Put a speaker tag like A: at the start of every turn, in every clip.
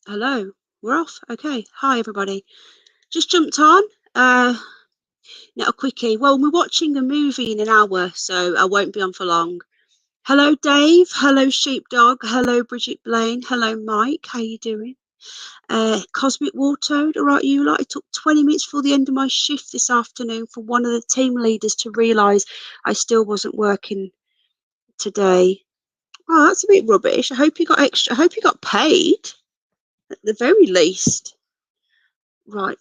A: Hello, we're off. Okay. Hi, everybody. Just jumped on. Now a quickie. Well, we're watching a movie in an hour, so I won't be on for long. Hello, Dave. Hello, Sheepdog. Hello, Bridget Blaine. Hello, Mike. How you doing? Cosmic Wartoad. All right, you lot. It took 20 minutes before the end of my shift this afternoon for one of the team leaders to realise I still wasn't working today. Oh, that's a bit rubbish. I hope you got extra. I hope you got paid at the very least. Right.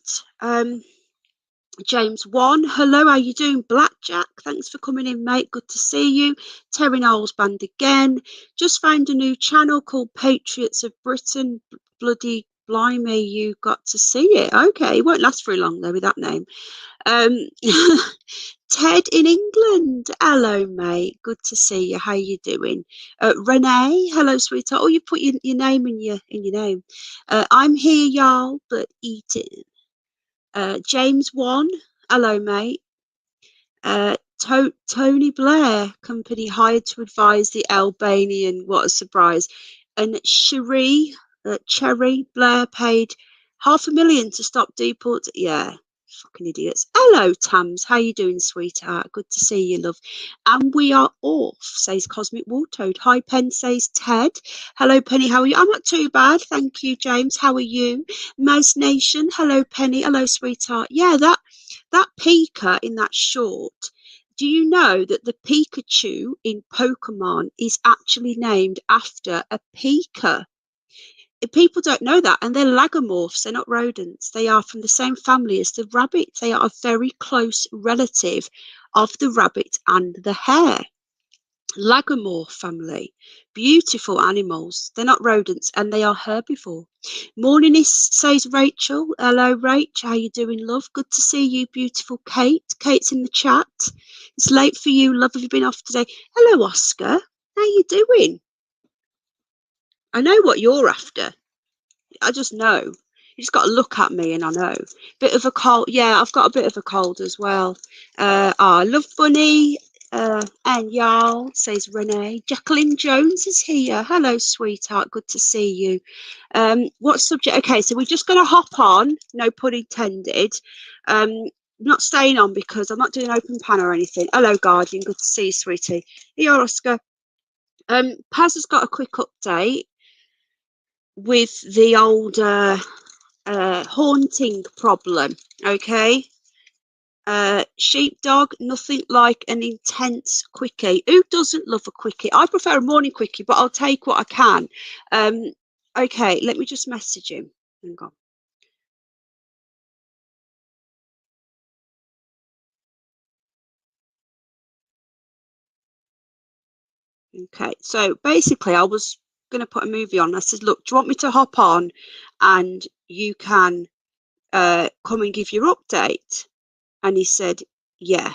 A: James One, hello, how you doing? Blackjack, thanks for coming in, mate. Good to see you. Terry Knowles band again. Just found a new channel called Patriots of Britain. Bloody blimey, you got to see it. Okay, it won't last very long though with that name. Um, Ted in England, hello, mate. Good to see you. How you doing? Renee, hello, sweetheart. Oh, you put your name in your name. I'm here, y'all, but eating. James One, hello, mate. Tony Blair, company hired to advise the Albanian. What a surprise. And Cherry Blair paid 500,000 to stop deport. Yeah, fucking idiots. Hello, Tams. How you doing, sweetheart? Good to see you, love. And we are off, says Cosmic Wartoad. Hi, Pen, says Ted. Hello, Penny. How are you? I'm not too bad. Thank you, James. How are you? Mouse Nation. Hello, Penny. Hello, sweetheart. Yeah, that Pika in that short. Do you know that the Pikachu in Pokemon is actually named after a Pika? People don't know that, and they're lagomorphs. They're not rodents. They are from the same family as the rabbit. They are a very close relative of the rabbit and the hare. Lagomorph family. Beautiful animals. They're not rodents, and they are herbivore. Morningist, says Rachel. Hello, Rach. How you doing, love? Good to see you, beautiful Kate. Kate's in the chat. It's late for you, love. Have you been off today? Hello, Oscar. How you doing? I know what you're after. I just know. You just got to look at me and I know. Bit of a cold. Yeah, I've got a bit of a cold as well. Love Bunny. And y'all, says Renee. Jacqueline Jones is here. Hello, sweetheart. Good to see you. What subject? Okay, so we're just going to hop on. No pun intended. Not staying on because I'm not doing open pan or anything. Hello, Guardian. Good to see you, sweetie. Here, Oscar. Paz has got a quick update with the old haunting problem. Okay. Sheepdog, nothing like an intense quickie. Who doesn't love a quickie? I prefer a morning quickie, but I'll take what I can. Okay, let me just message him. Hang on. Okay, so basically, I was going to put a movie on. I said, look, do you want me to hop on and you can come and give your update? And he said, yeah.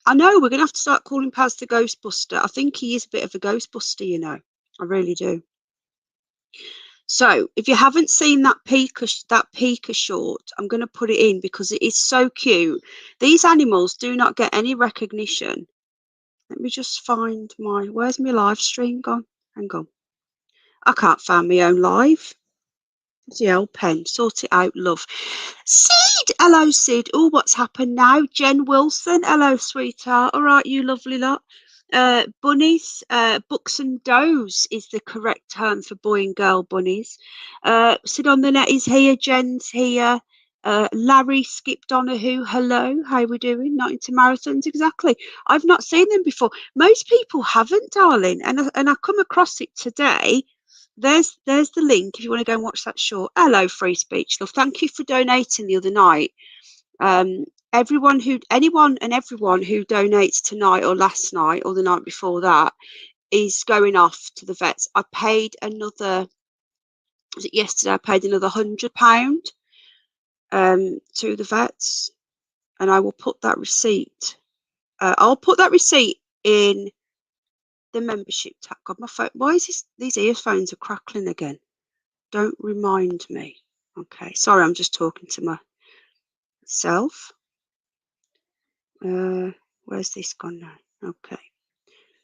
A: I know we're going to have to start calling Paz the Ghostbuster. I think he is a bit of a Ghostbuster, you know. I really do. So if you haven't seen that Pika short, I'm going to put it in because it is so cute. These animals do not get any recognition. Let me just find where's my live stream gone? Hang on. I can't find my own live. The old pen, sort it out, love. Sid, hello, Sid. Oh, what's happened now? Jen Wilson, hello, sweetheart. All right, you lovely lot. Bunnies, bucks and does is the correct term for boy and girl bunnies. Sid on the net is here. Jen's here. Larry Skip Donahue, hello. How we doing? Not into marathons, exactly. I've not seen them before. Most people haven't, darling, and I come across it today. There's the link if you want to go and watch that short. Hello, Free Speech Love. Thank you for donating the other night. Anyone and everyone who donates tonight or last night or the night before that is going off to the vets. I paid another. Was it yesterday? I paid another £100 to the vets, and I will put that receipt. I'll put that receipt in the membership tab. God, my phone. Why is these earphones are crackling again? Don't remind me. Okay, sorry, I'm just talking to myself. Where's this gone now? Okay,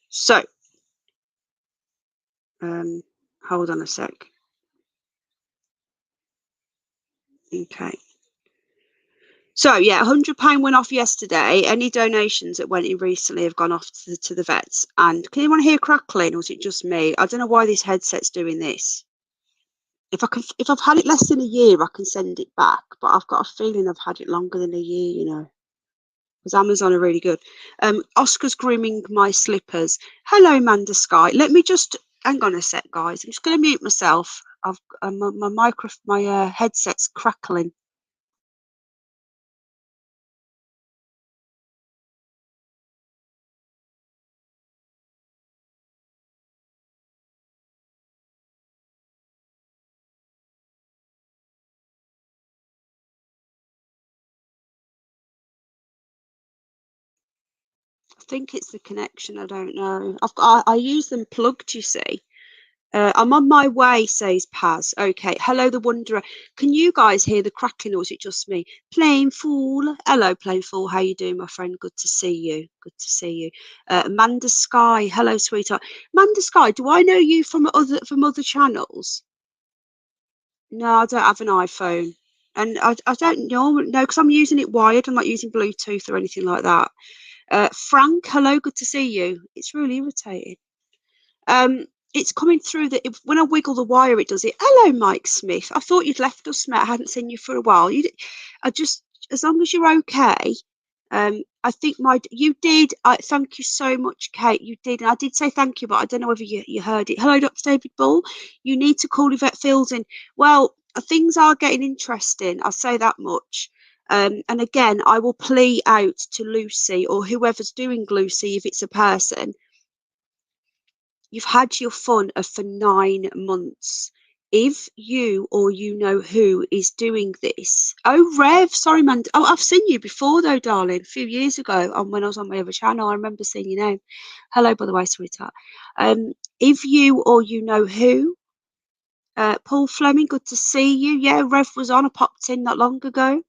A: so hold on a sec. Okay. So yeah, £100 went off yesterday. Any donations that went in recently have gone off to the vets. And can anyone hear crackling, or is it just me? I don't know why this headset's doing this. If I've had it less than a year, I can send it back. But I've got a feeling I've had it longer than a year, because Amazon are really good. Oscar's grooming my slippers. Hello, Amanda Sky. Let me just hang on a sec, guys. I'm just going to mute myself. I've my headset's crackling. I think it's the connection. I don't know. I use them plugged. You see. I'm on my way, says Paz. Okay. Hello, the Wanderer. Can you guys hear the crackling, or is it just me? Plain Fool. Hello, Plain Fool. How you doing, my friend? Good to see you. Good to see you. Amanda Sky. Hello, sweetheart. Amanda Sky. Do I know you from other channels? No, I don't have an iPhone, and I don't know because I'm using it wired. I'm not using Bluetooth or anything like that. Frank. Hello. Good to see you. It's really irritating. It's coming through when I wiggle the wire, it does it. Hello, Mike Smith. I thought you'd left us, mate. I hadn't seen you for a while. I just, as long as you're okay. I think you did. Thank you so much, Kate. You did, and I did say thank you, but I don't know whether you heard it. Hello, Dr. David Ball. You need to call Yvette Fields in. Well, things are getting interesting. I'll say that much. And again, I will plea out to Lucy or whoever's doing Lucy, if it's a person. You've had your fun for 9 months. If you or you know who is doing this, oh Rev, sorry man, oh I've seen you before though, darling, a few years ago, when I was on my other channel. I remember seeing your name. Hello, by the way, sweetheart. If you or you know who, Paul Fleming, good to see you. Yeah, Rev was on. I popped in not long ago.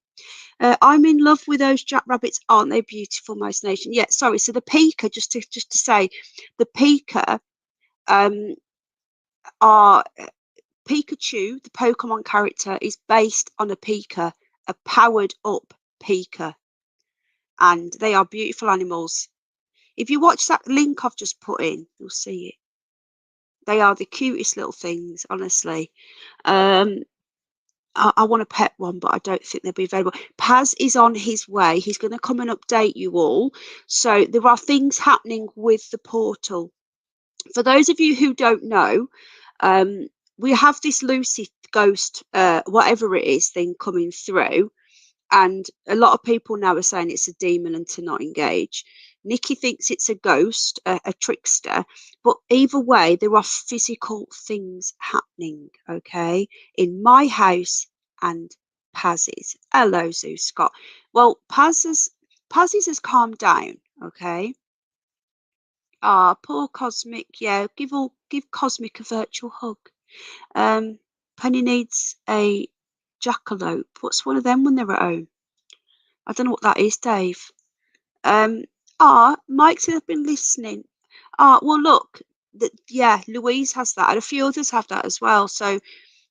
A: I'm in love with those jackrabbits, aren't they beautiful, Mouse Nation? Yeah, sorry. So the Pika, just to say, the Pika. Are Pikachu, the Pokemon character, is based on a Pika, a powered up Pika, and they are beautiful animals. If you watch that link I've just put in, you'll see it. They are the cutest little things, honestly. I want to pet one, but I don't think they'll be available. Paz is on his way. He's going to come and update you all. So there are things happening with the portal. For those of you who don't know, we have this Lucy ghost, whatever it is, thing coming through, and a lot of people now are saying it's a demon and to not engage. Nikki thinks it's a ghost, a trickster, but either way, there are physical things happening, okay, in my house and Paz's. Hello, Zeus Scott. Well, Paz's has calmed down, okay. Ah, poor Cosmic. Yeah, give Cosmic a virtual hug. Penny needs a jackalope. What's one of them when they're at home? I don't know what that is, Dave. Um, Mike said I've been listening. Well, look, yeah, Louise has that, and a few others have that as well. So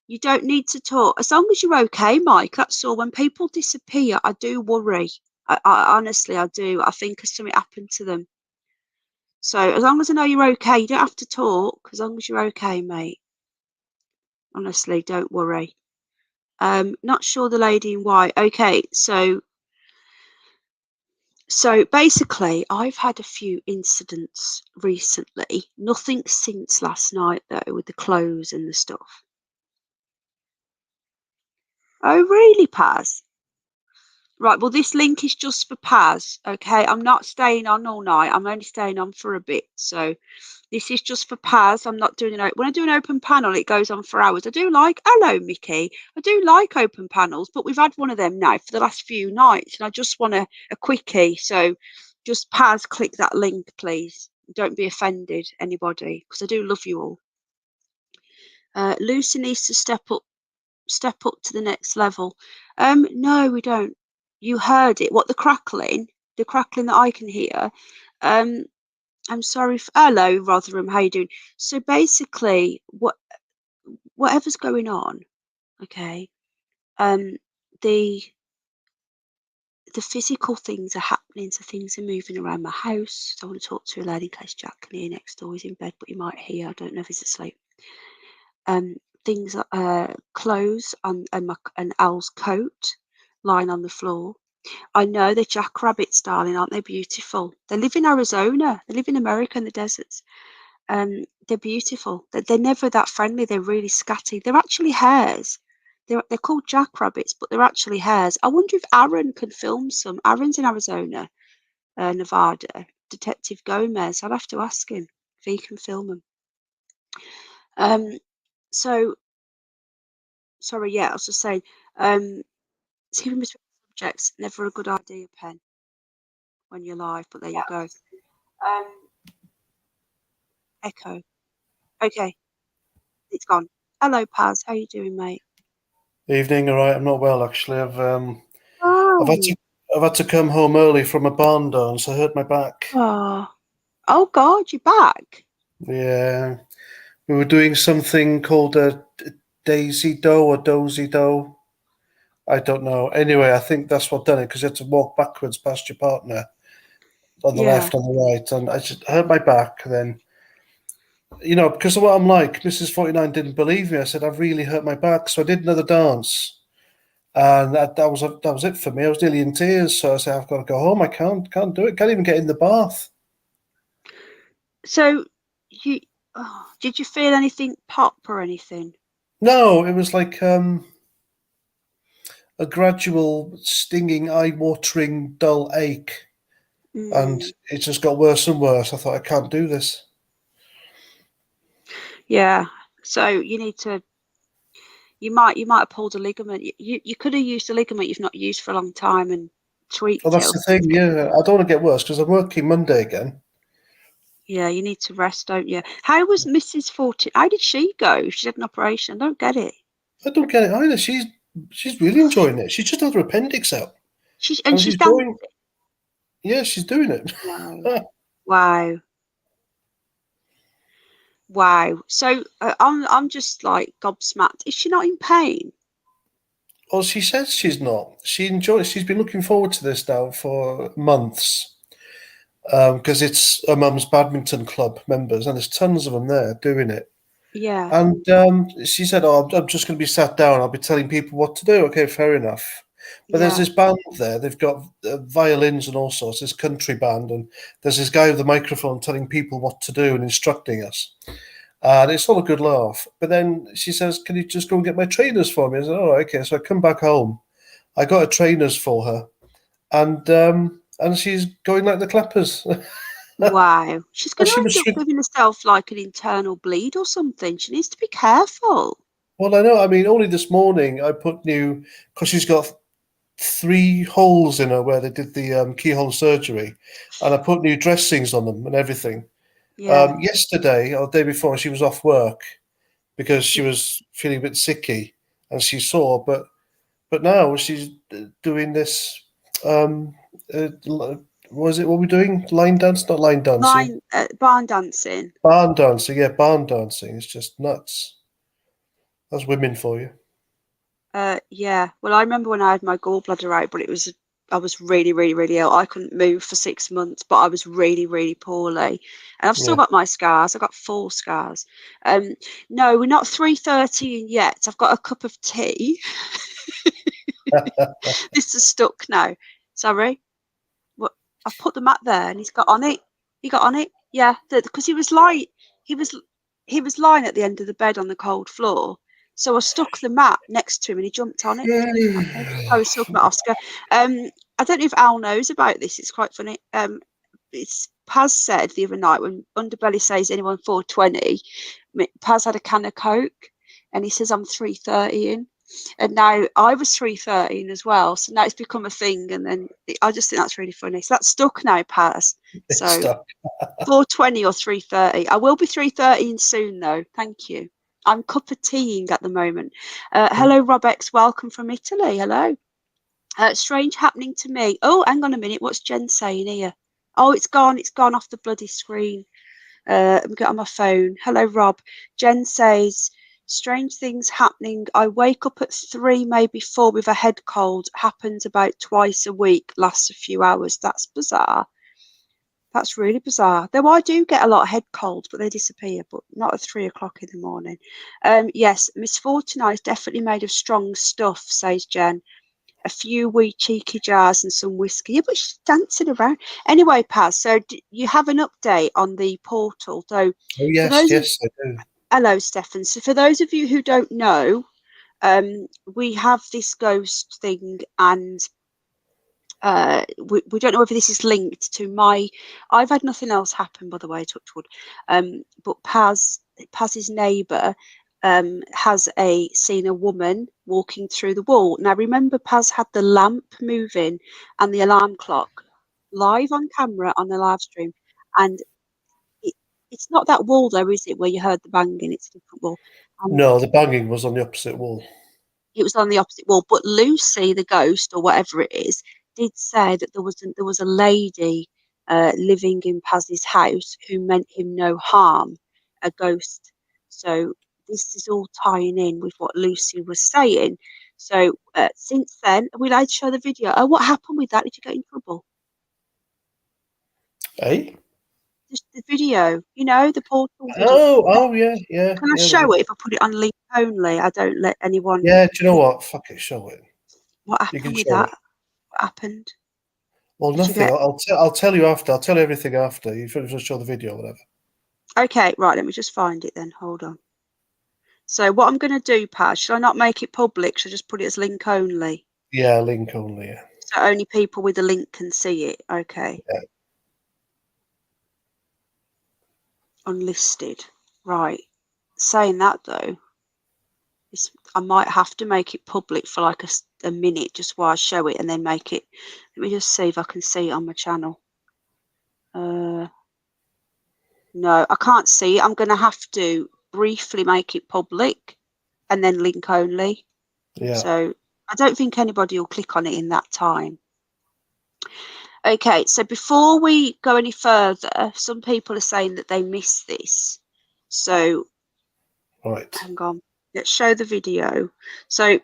A: you don't need to talk as long as you're okay, Mike. That's all. When people disappear, I do worry. I honestly, I do. I think something happened to them. So as long as I know you're okay, you don't have to talk. As long as you're okay, mate. Honestly, don't worry. Not sure the lady in white. Okay, so basically, I've had a few incidents recently. Nothing since last night though, with the clothes and the stuff. Oh, really, Paz? Right. Well, this link is just for Paz. Okay, I'm not staying on all night. I'm only staying on for a bit. So this is just for Paz. I'm not doing when I do an open panel, it goes on for hours. I do like, hello, Mickey. I do like open panels, but we've had one of them now for the last few nights, and I just want a quickie. So just Paz, click that link, please. Don't be offended, anybody, because I do love you all. Lucy needs to step up to the next level. No, we don't. You heard it. What, the crackling that I can hear. I'm sorry. Hello, Rotherham. How you doing? So basically, whatever's going on, okay. the physical things are happening, so things are moving around my house. So I want to talk to a lady in case Jack can hear next door. He's in bed, but he might hear. I don't know if he's asleep. Things clothes on and Al's coat lying on the floor. I know they're jackrabbits, darling, aren't they beautiful? They live in Arizona. They live in America in the deserts. They're beautiful. They're never that friendly. They're really scatty. They're actually hares. They're called jackrabbits, but they're actually hares. I wonder if Aaron can film some. Aaron's in Arizona, Nevada. Detective Gomez. I'll have to ask him if he can film them. So sorry, yeah, I was just saying, human between subjects, never a good idea, Pen, when you're live, but there you go. Echo. Okay, it's gone. Hello, Paz. How you doing, mate?
B: Evening, all right. I'm not well actually. I've
A: Oh,
B: had to come home early from a barn dance. I hurt my back.
A: oh God, you're back.
B: Yeah, we were doing something called a daisy doe or dozy doe. I don't know. Anyway, I think that's what done it because you had to walk backwards past your partner on the
A: Yeah.
B: left, on the right, and I just hurt my back. Then because of what I'm like, Mrs. 49 didn't believe me. I said I've really hurt my back, so I did another dance. And that was it for me. I was nearly in tears, so I said, "I've got to go home. I can't do it. Can't even get in the bath."
A: So you, did you feel anything pop or anything?
B: No, it was like a gradual, stinging, eye-watering, dull ache, and
A: Mm,
B: it just got worse and worse. I thought, I can't do this.
A: yeah. So you need to. You might have pulled a ligament. You could have used a ligament you've not used for a long time and
B: Well,
A: tweaked it.
B: that's the thing. Yeah, I don't want to get worse because I'm working Monday again.
A: Yeah, you need to rest, don't you? How was Mrs. Fortune? How did she go? She had an operation. I don't get it.
B: I don't get it either. She's really enjoying it. She just had her appendix out, and
A: She's
B: she's
A: dancing.
B: going. Yeah, she's doing it.
A: Wow. Wow. Wow. So I'm just like gobsmacked. Is she not in pain?
B: Well, she says she's not. She enjoys. She's been looking forward to this now for months because it's her mum's badminton club members, and there's tons of them there doing it.
A: Yeah.
B: And she said, "Oh, I'm just going to be sat down. I'll be telling people what to do." Okay, fair enough. But there's
A: Yeah.
B: this band there. They've got violins and all sorts. This country band, and there's this guy with a microphone telling people what to do and instructing us. And it's all a good laugh. But then she says, "Can you just go and get my trainers for me?" I said, "Oh, okay." So I come back home. I got her trainers for her, and she's going like the clappers.
A: Wow. She's
B: And
A: going
B: she
A: to
B: was
A: end up giving herself like an internal bleed or something. She needs to be careful.
B: well, I know. I mean, only this morning I put new because she's got three holes in her where they did the keyhole surgery, and I put new dressings on them and everything.
A: Yeah.
B: Yesterday or the day before, she was off work because she was feeling a bit sicky and she saw, but now she's doing this. Um, what is it? What are we doing? Line dance? Not line dancing.
A: Barn dancing.
B: Barn dancing. Yeah, barn dancing. It's just nuts. That's women for you.
A: Yeah. Well, I remember when I had my gallbladder out, but I was really, really, really ill. I couldn't move for 6 months, but I was really, really poorly. And I've still
B: Yeah.
A: got my scars. I've got 4 scars. Um, no, we're not 3:30 yet. I've got a cup of tea. This is stuck now. Sorry. What? I've put the mat there and he's got on it. He got on it. Yeah, because he was he was lying at the end of the bed on the cold floor. So I stuck the mat next to him and he jumped on it. Okay. I was talking about Oscar. I don't know if Al knows about this. It's quite funny. It's Paz said the other night when Underbelly says anyone 420, Paz had a can of Coke and he says I'm 330 in. And now I was 313 as well. So now it's become a thing. And then I just think that's really funny. So that's stuck now, Paz.
B: It's
A: So
B: stuck.
A: 420 or 330. I will be 313 soon, though. Thank you. I'm cup of teaing at the moment. Hello, Rob X. Welcome from Italy. Hello. Strange happening to me. Oh, hang on a minute. What's Jen saying here? Oh, it's gone. It's gone off the bloody screen. I'm getting on my phone. Hello, Rob. Jen says, Strange things happening. I wake up at 3, maybe 4 with a head cold. Happens about twice a week. Lasts a few hours. That's bizarre. That's really bizarre. Though I do get a lot of head colds, but they disappear, but not at 3 o'clock in the morning. Yes, Miss Fortunate is definitely made of strong stuff, says Jen. A few wee cheeky jars and some whiskey. Yeah, but she's dancing around. Anyway, Paz, so you have an update on the portal. So
B: Oh,
A: for
B: yes,
A: those
B: yes, I do.
A: hello, Stefan. So for those of you who don't know, we have this ghost thing, and we don't know whether this is linked to I've had nothing else happen, by the way, touch wood. But Paz's neighbour has seen a woman walking through the wall. Now remember, Paz had the lamp moving and the alarm clock live on camera on the live stream, and it's not that wall though, is it, where you heard the banging? It's a different wall. And
B: No, the banging was on the opposite wall.
A: it was on the opposite wall. But Lucy, the ghost or whatever it is, did say that there was a lady living in Paz's house who meant him no harm, a ghost. So this is all tying in with what Lucy was saying. So since then, are we allowed to show the video? Oh, what happened with that? Did you get in trouble?
B: Eh?
A: Just the video, the portal video.
B: Oh, yeah, yeah,
A: Can I
B: yeah.
A: show it if I put it on link only? I don't let anyone.
B: Yeah, do you know what? Fuck it, show it.
A: What
B: You can
A: happened with
B: show
A: that?
B: it.
A: What happened?
B: Well,
A: Did you
B: nothing.
A: get?
B: I'll tell you after. I'll tell you everything after. You just show the video, whatever.
A: Okay, right. Let me just find it then. Hold on. So what I'm going to do, Paz, should I not make it public? Should I just put it as link only?
B: Yeah, link only. Yeah.
A: So only people with the link can see it. Okay.
B: Yeah.
A: Unlisted. Right. Saying that though, I might have to make it public for like a minute just while I show it and then make it. Let me just see if I can see it on my channel. No, I can't see it. I'm going to have to briefly make it public and then link only.
B: Yeah.
A: So I don't think anybody will click on it in that time. Okay, so before we go any further, some people are saying that they missed this. So
B: Right.
A: hang on, let's show the video. So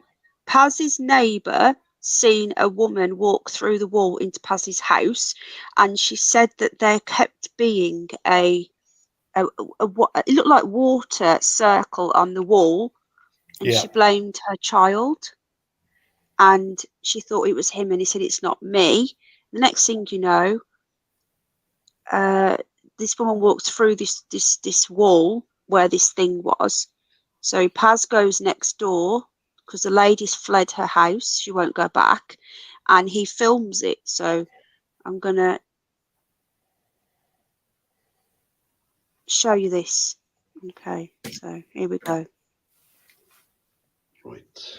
A: Paz's neighbour seen a woman walk through the wall into Paz's house, and she said that there kept being it looked like water circle on the wall, and
B: Yeah.
A: she blamed her child, and she thought it was him, and he said it's not me. The next thing you know, this woman walks through this wall where this thing was. So Paz goes next door because the lady's fled her house. She won't go back, and he films it. So I'm gonna show you this. Okay, so here we go.
B: Right.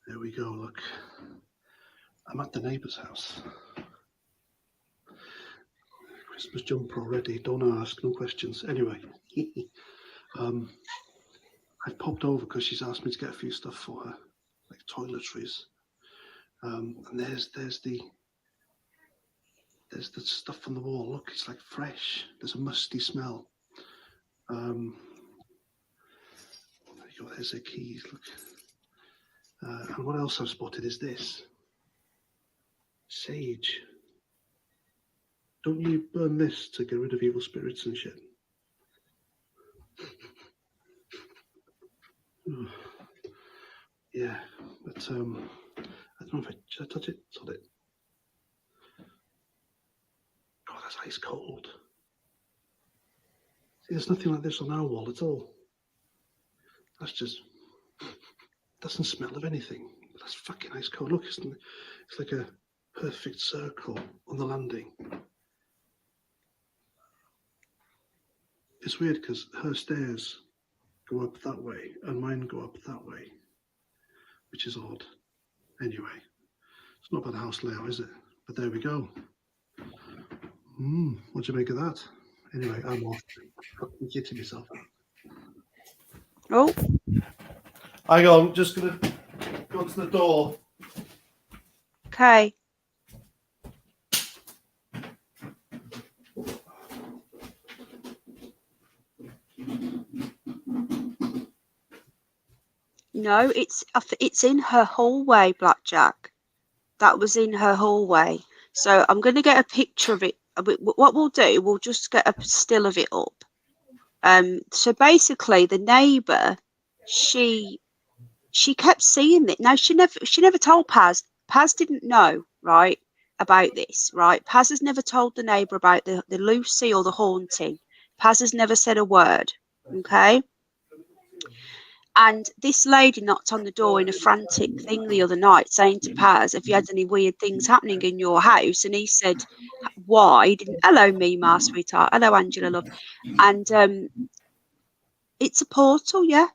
B: There we go. Look, I'm at the neighbour's house. Christmas jumper already. Don't ask, no questions. Anyway, I've popped over because she's asked me to get a few stuff for her, like toiletries. And there's the stuff on the wall. Look, it's like fresh. There's a musty smell. There you go. There's her keys. Look. And what else I've spotted is this sage. Don't you burn this to get rid of evil spirits and shit? Yeah, but I don't know if should I touch it. Sod it. God, that's ice cold. See, there's nothing like this on our wall at all. That's just doesn't smell of anything. That's fucking ice cold. Look, it's like a perfect circle on the landing. It's weird because her stairs go up that way and mine go up that way, which is odd. Anyway, it's not bad house layout, is it? But there we go. What do you make of that? Anyway, I'm off. I'm getting myself.
A: Oh,
B: Hang on, just gonna go to the door.
A: okay. No, it's in her hallway, Blackjack. That was in her hallway. So I'm going to get a picture of it. What we'll do, we'll just get a still of it up. So basically, the neighbour, she kept seeing it. Now she never told Paz. Paz didn't know, right, about this, right? Paz has never told the neighbour about the Lucy or the haunting. Paz has never said a word. Okay. And this lady knocked on the door in a frantic thing the other night, saying to Paz, "Have you had any weird things happening in your house?" And he said, "Why?" He didn't. Hello, Mima, sweetheart. Hello, Angela, love. And it's a portal, yeah.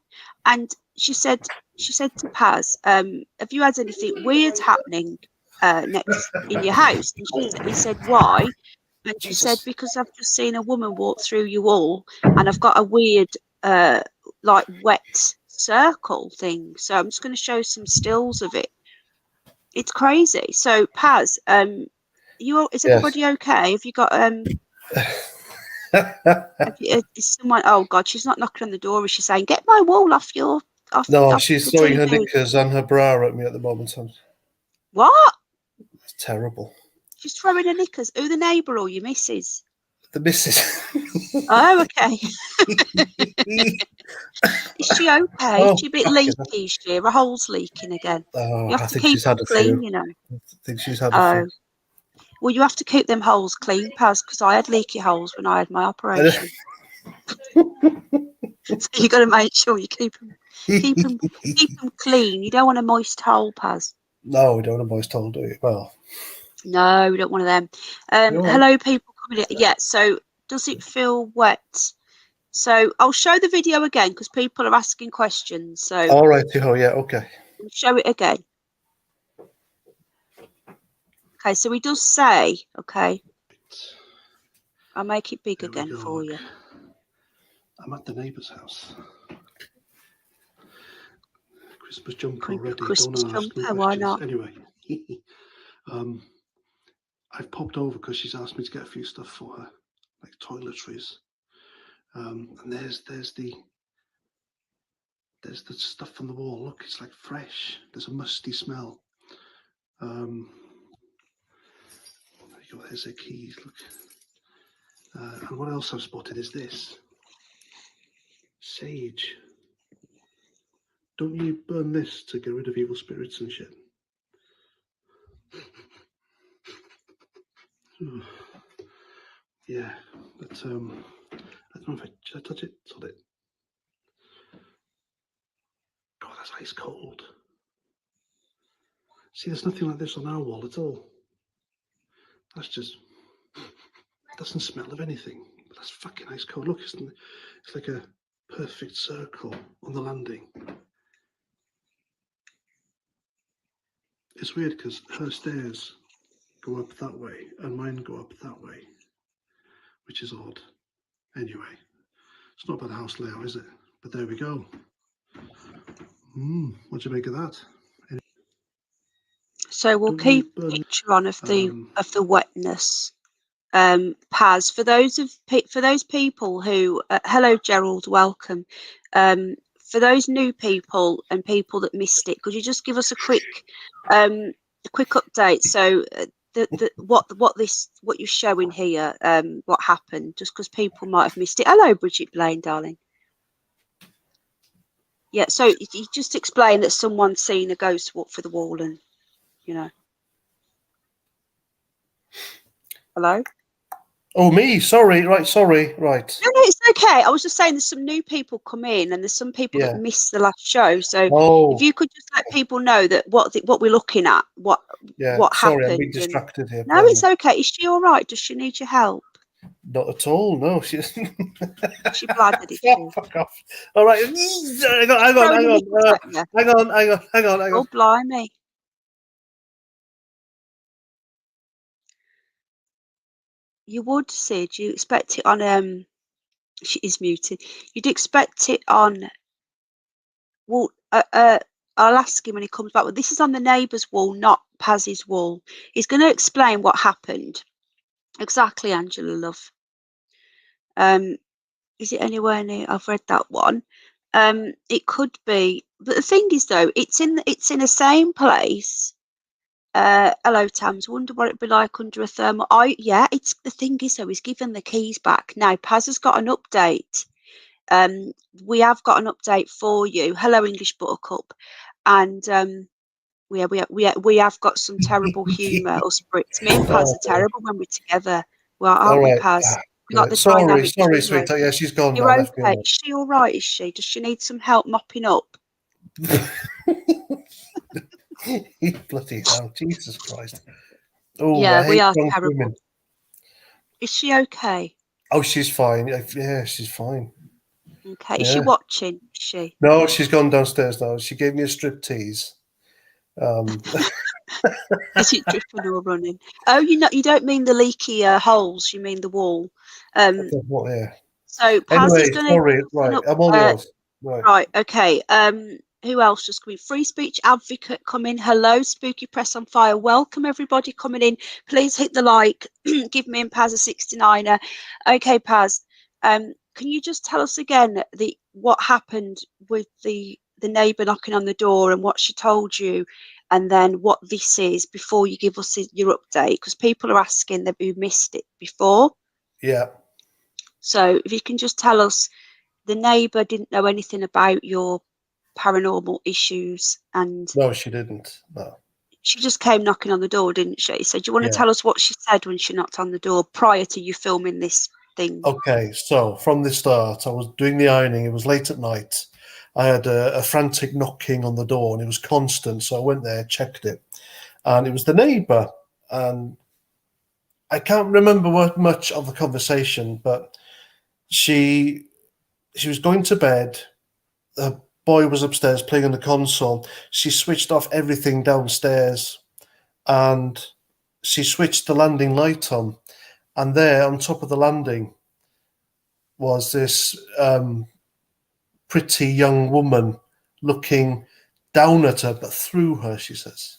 A: And she said to Paz, "Have you had anything weird happening next in your house?" And he said, "Why?" And she said,
B: Jesus.
A: "Because I've just seen a woman walk through you all, and I've got a weird, like wet circle thing. So I'm just going to show some stills of it. It's crazy." So Paz, is
B: Yes.
A: everybody okay? Have you got is someone? Oh God, she's not knocking on the door. Is she saying, "Get my wall off your off
B: No,
A: off
B: she's
A: the
B: throwing her
A: TV"?
B: knickers and her bra at me at the moment. And
A: What?
B: it's terrible.
A: She's throwing her knickers. Who, the neighbour or your missus?
B: The missus.
A: Oh, okay. Is she okay? Is
B: Oh,
A: she a bit
B: fucking
A: leaky? Is she? Her hole's leaking again.
B: oh,
A: You have
B: I
A: to
B: think
A: keep
B: she's
A: them
B: had a
A: clean,
B: few.
A: you know.
B: I think she's had a few.
A: Oh, well, you have to keep them holes clean, Paz, because I had leaky holes when I had my operation. So you got to make sure you keep them clean. You don't want a moist hole, Paz.
B: No, we don't have boys told, do you? Well,
A: No, we don't want them.
B: you're right.
A: Hello, people coming in. Yeah. So, does it feel wet? So I'll show the video again because people are asking questions. So
B: All right, oh yeah, okay.
A: I'll show it again. Okay. So he does say, okay, I'll make it big
B: There we
A: again
B: go,
A: for
B: look.
A: you.
B: I'm at the neighbour's house. Christmas jumper
A: Quick
B: already.
A: Christmas
B: Don't ask me
A: jumper. Why
B: questions.
A: not?
B: Anyway, I've popped over because she's asked me to get a few stuff for her, like toiletries. And there's the stuff on the wall. Look, it's like fresh. There's a musty smell. There you go. There's her keys. Look. And what else I've spotted is this sage. Don't you burn this to get rid of evil spirits and shit? Yeah, but I don't know if should I touch it. Sod it. God, that's ice cold. See, there's nothing like this on our wall at all. That's just doesn't smell of anything. But that's fucking ice cold. Look, it's like a perfect circle on the landing. It's weird because her stairs go up that way and mine go up that way, which is odd. Anyway, it's not about a house layout, is it? But there we go. What do you make of that?
A: So we'll
B: Don't you
A: keep a
B: burn?
A: picture on of the wetness. Paz, for those people who hello Gerald, welcome. For those new people and people that missed it, could you just give us a quick update? So what you're showing here, what happened, just because people might have missed it. Hello, Bridget Blaine, darling. Yeah, so you just explain that someone's seen a ghost walk through the wall, and you know. Hello.
B: Oh, me. Sorry. Right. Sorry. Right.
A: No, it's okay. I was just saying there's some new people come in and there's some people that
B: Yeah.
A: missed the last show. So
B: Oh.
A: if you could just let people know that what we're looking at, what
B: Yeah. Sorry, I'm being
A: happened. And
B: distracted here.
A: no,
B: Bear
A: it's
B: me.
A: okay. Is she all right? Does she need your help?
B: Not at all. No, she's.
A: She bladdered, is
B: Oh,
A: she?
B: fuck off. All right. Hang on. Hang on.
A: Throwing
B: Hang
A: her
B: on.
A: knickers at you.
B: Hang on. Hang on. Hang on. Hang on.
A: Oh, blimey. You would, Sid. You expect it on she is muted. You'd expect it on well I'll ask him when he comes back. But this is on the neighbour's wall, not Paz's wall. He's going to explain what happened. Exactly, Angela, love. Is it anywhere near? I've read that one. It could be But the thing is, though, it's in the same place. Hello, Tams. Wonder what it'd be like under a thermal. Yeah. It's the thing is, though, he's given the keys back now. Paz has got an update. We have got an update for you. Hello, English Buttercup, and we have got some terrible humour. Us Brits, me and Paz
B: Oh,
A: are terrible when we're together. Well,
B: all
A: aren't we,
B: right.
A: Paz? We got
B: Right.
A: the
B: Sorry,
A: dynamic
B: sorry,
A: duo.
B: sweetheart. Yeah, she's gone now.
A: You're
B: Left me
A: okay.
B: alone.
A: Is she all right? Is she? Does she need some help mopping up?
B: Bloody hell, Jesus Christ! Oh,
A: Yeah,
B: I
A: we
B: hate
A: are
B: drunk
A: terrible.
B: women.
A: Is she okay?
B: Oh, she's fine. Yeah, she's fine.
A: Okay. Is she
B: Yeah.
A: watching? Is she?
B: No, she's gone downstairs now. She gave me a strip tease.
A: Is it dripping or running? Oh, you don't mean the leaky holes. You mean the wall.
B: What? Yeah.
A: So Paz
B: Anyway,
A: is going to
B: sorry.
A: give us
B: Right,
A: an up.
B: I'm all yours. Right.
A: Right, okay. Who else just coming? Free speech advocate coming. Hello, Spooky Press on Fire. Welcome everybody coming in. Please hit the like. Give me and Paz a 69er. Okay, Paz. Can you just tell us again what happened with the neighbour knocking on the door and what she told you, and then what this is before you give us your update? Because people are asking that who missed it before.
B: Yeah.
A: So if you can just tell us, the neighbour didn't know anything about your paranormal issues, and
B: No, she didn't. No.
A: she just came knocking on the door, didn't she? So do you want to
B: Yeah.
A: tell us what she said when she knocked on the door prior to you filming this thing?
B: Okay, so from the start, I was doing the ironing. It was late at night. I had a frantic knocking on the door, and it was constant. So I went there, checked it, and it was the neighbour. And I can't remember much of the conversation, but she was going to bed. The boy was upstairs playing on the console. She switched off everything downstairs, and she switched the landing light on. And there, on top of the landing, was this pretty young woman looking down at her, but through her, she says.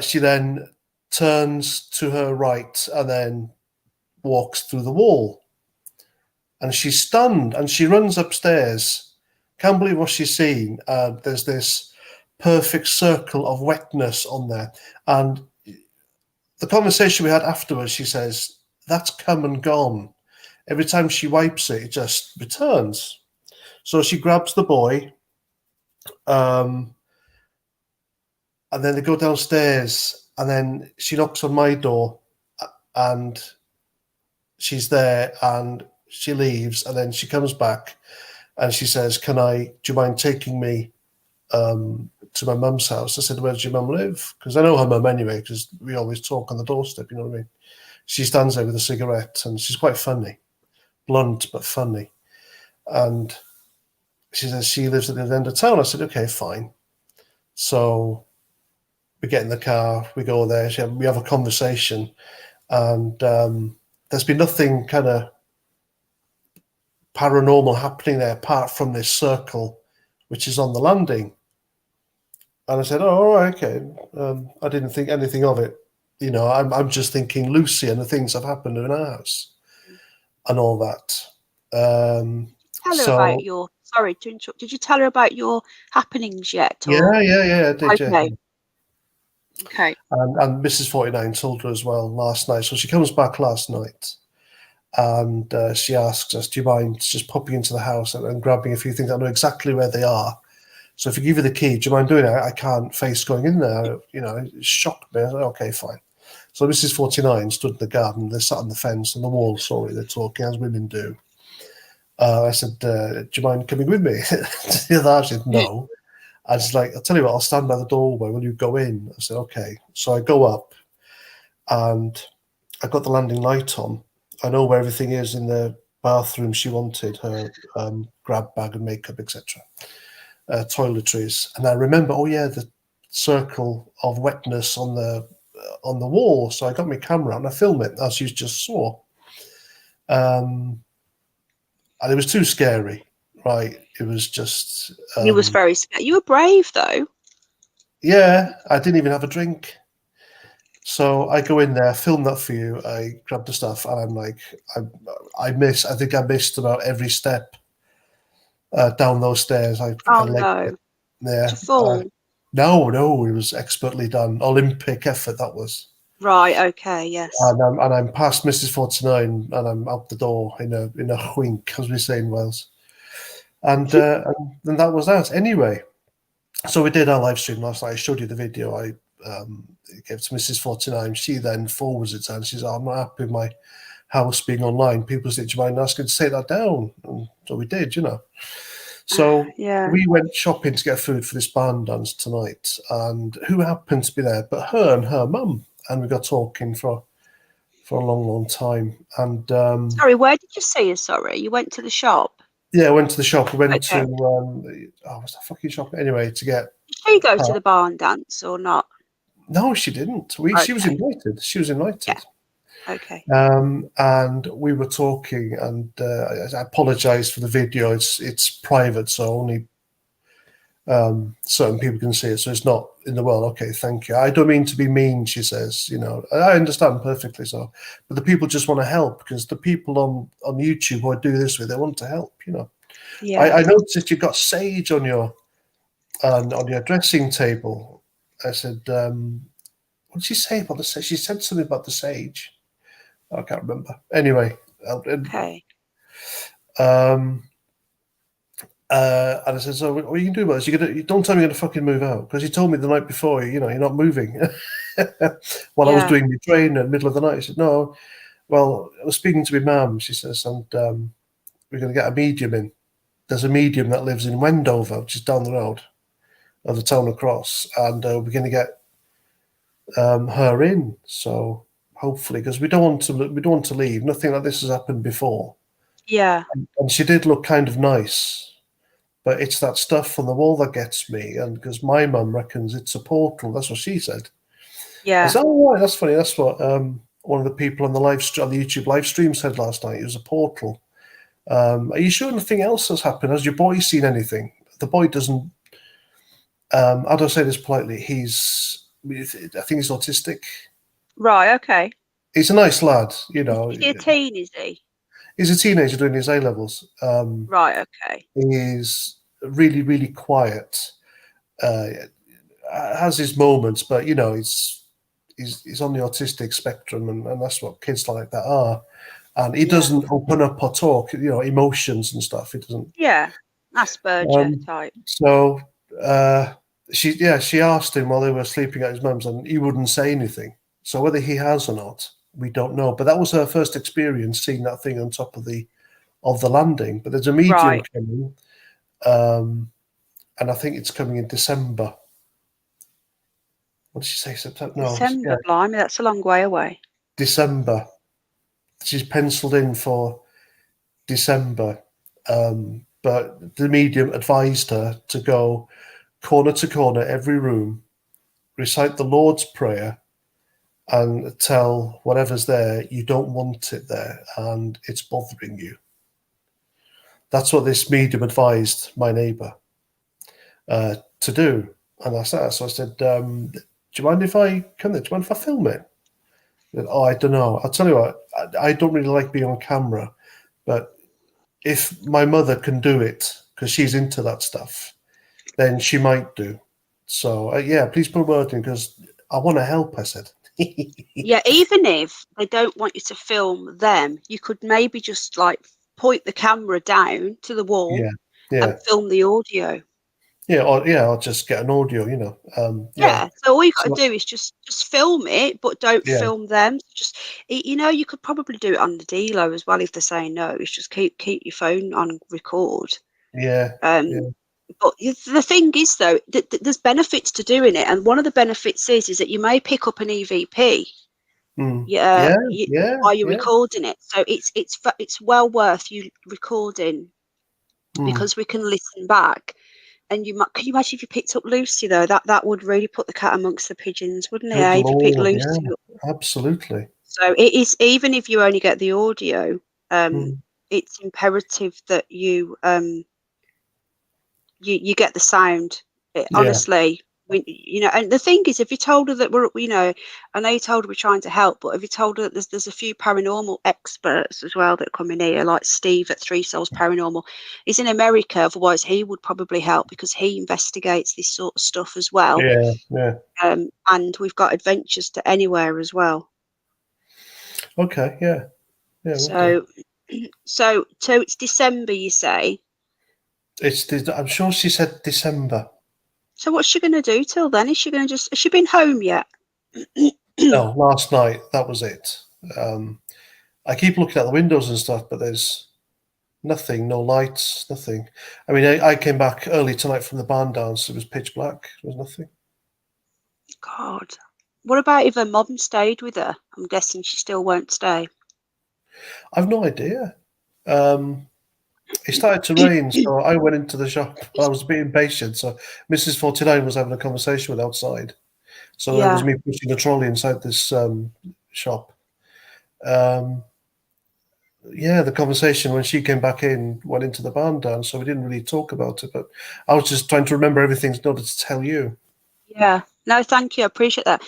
B: She then turns to her right and then walks through the wall. And she's stunned and she runs upstairs. Can't believe what she's seen. There's this perfect circle of wetness on there. And the conversation we had afterwards, she says, that's come and gone. Every time she wipes it, it just returns. So she grabs the boy, and then they go downstairs, and then she knocks on my door, and she's there, and she leaves, and then she comes back, and she says, do you mind taking me to my mum's house? I said, where does your mum live? Because I know her mum anyway, because we always talk on the doorstep, you know what I mean? She stands there with a cigarette, and she's quite funny, blunt but funny. And she says she lives at the end of town. I said, okay, fine. So we get in the car, we go there, we have a conversation, and there's been nothing kind of paranormal happening there apart from this circle, which is on the landing. And I said, oh, okay. I didn't think anything of it. You know, I'm just thinking Lucy and the things that have happened in our house and all that.
A: Tell her about sorry to interrupt. Did you tell her about your happenings yet?
B: Yeah,
A: Or
B: I did, yeah.
A: Okay.
B: And Mrs. 49 told her as well last night. So she comes back last night and she asks us, do you mind just popping into the house and grabbing a few things? I know exactly where they are. So if I give you the key, do you mind doing it? I can't face going in there. You know, it shocked me. I said, okay, fine. So Mrs. 49 stood in the garden. They sat on the fence, on the wall, sorry, they're talking as women do. I said, do you mind coming with me? The other said, no. I was like, I'll tell you what, I'll stand by the doorway. Will you go in? I said, okay. So I go up and I got the landing light on. I know where everything is in the bathroom she wanted, her grab bag and makeup, etc. Toiletries. And I remember, oh yeah, the circle of wetness on the wall. So I got my camera and I filmed it, as you just saw. And it was too scary, right? It was just...
A: you was very scared. You were brave, though.
B: Yeah, I didn't even have a drink. So I go in there, film that for you. I grab the stuff, and I'm like, I think I missed about every step down those stairs. I
A: Oh,
B: legged
A: no.
B: it. Yeah.
A: To fall?
B: No, it was expertly done. Olympic effort, that was.
A: Right, okay, yes.
B: And I'm past Mrs. 49 and I'm out the door in a wink, as we say in Wales. And then that was that. Anyway, so we did our live stream last night. I showed you the video. I gave to Mrs. 49. She then forwards it and she's, I'm not happy with my house being online. People said, do you mind asking to take that down? And so we did, So
A: Yeah.
B: we went shopping to get food for this barn dance tonight. And who happened to be there but her and her mum? And we got talking for a long, long time. And
A: Sorry, where did you see her? Sorry, you went to the shop?
B: yeah, I went to the shop. I went to
A: Okay.
B: what's that fucking shop? Anyway, to get
A: Did she go
B: her.
A: to the barn dance or not?
B: No, she didn't. She was
A: Okay.
B: invited. She was
A: Yeah.
B: invited.
A: Okay.
B: And we were talking, and I apologise for the video. It's private, so only certain people can see it. So it's not in the world. Okay, thank you. I don't mean to be mean, she says. I understand perfectly. So, but the people just want to help because the people on YouTube who I do this with, they want to help.
A: Yeah.
B: I noticed you've got sage on your dressing table. I said, what did she say about the sage? She said something about the sage. I can't remember. Anyway,
A: Okay.
B: and I said, so what are you going to do about this? You don't tell me you're going to fucking move out because you told me the night before, you're not moving. While I was
A: Yeah.
B: doing my training in the middle of the night, I said, no. Well, I was speaking to my mum. She says, and we're going to get a medium in. There's a medium that lives in Wendover, which is down the road of the town across, and we're going to get her in. So hopefully, because we don't want to leave. Nothing like this has happened before.
A: Yeah.
B: And she did look kind of nice, but it's that stuff on the wall that gets me. And because my mum reckons it's a portal, that's what she said. I
A: Yeah.
B: said, "Oh, right, that's funny." That's what one of the people on the YouTube live stream said last night. It was a portal. Are you sure nothing else has happened? Has your boy seen anything? The boy doesn't. How do I say this politely? I think he's autistic.
A: Right, okay.
B: He's a nice lad,
A: Is he a teen, is he?
B: He's a teenager doing his A levels.
A: Right, okay.
B: He's really, really quiet. Has his moments, but he's on the autistic spectrum, and that's what kids like that are. And he doesn't open up or talk, emotions and stuff. He doesn't.
A: Yeah. Asperger type.
B: So she asked him while they were sleeping at his mum's, and he wouldn't say anything. So whether he has or not, we don't know. But that was her first experience seeing that thing on top of the landing. But there's a medium coming, and I think it's coming in December. What did she say? September? No,
A: December, blimey, that's a long way away.
B: December. She's penciled in for December. But the medium advised her to go corner to corner, every room, recite the Lord's Prayer, and tell whatever's there you don't want it there and it's bothering you. That's what this medium advised my neighbour to do. And I said, do you mind if I come there? Do you mind if I film it? Said, I don't know. I'll tell you what, I don't really like being on camera, but if my mother can do it because she's into that stuff, then she might do. So please put a word in because I want to help, I said.
A: Yeah, even if they don't want you to film them, you could maybe just point the camera down to the wall and film the audio.
B: Or just get an audio,
A: So all you got to do is just film it, but don't film them. Just you could probably do it on the D-Lo as well if they're saying no. It's just keep your phone on record. But the thing is, though, there's benefits to doing it, and one of the benefits is that you may pick up an EVP. While you're recording it, so it's well worth you recording because we can listen back. And can you imagine if you picked up Lucy though? That would really put the cat amongst the pigeons, wouldn't it? If you pick Lucy up.
B: Absolutely.
A: So it is, even if you only get the audio, it's imperative that you you get the sound. Honestly, And the thing is, if you told her that I know you told her we're trying to help, but if you told her that there's a few paranormal experts as well that come in here, like Steve at Three Souls Paranormal, he's in America, otherwise he would probably help because he investigates this sort of stuff as well.
B: Yeah, yeah.
A: And we've got Adventures to Anywhere as well.
B: Okay, yeah, yeah. We'll do.
A: So it's December, you say?
B: I'm sure she said December.
A: So what's she going to do till then? Is she been home yet?
B: No, last night. That was it. I keep looking at the windows and stuff, but there's nothing, no lights, nothing. I mean, I came back early tonight from the barn dance. It was pitch black. There was nothing.
A: God. What about if her mum stayed with her? I'm guessing she still won't stay.
B: I've no idea. It started to rain, so I went into the shop. I was a bit impatient, so Mrs. 49 was having a conversation with outside. So that was
A: Yeah.
B: me pushing the trolley inside this shop. Yeah, the conversation when she came back in went into the barn down, so we didn't really talk about it. But I was just trying to remember everything in order to tell you.
A: Yeah. No, thank you. I appreciate that.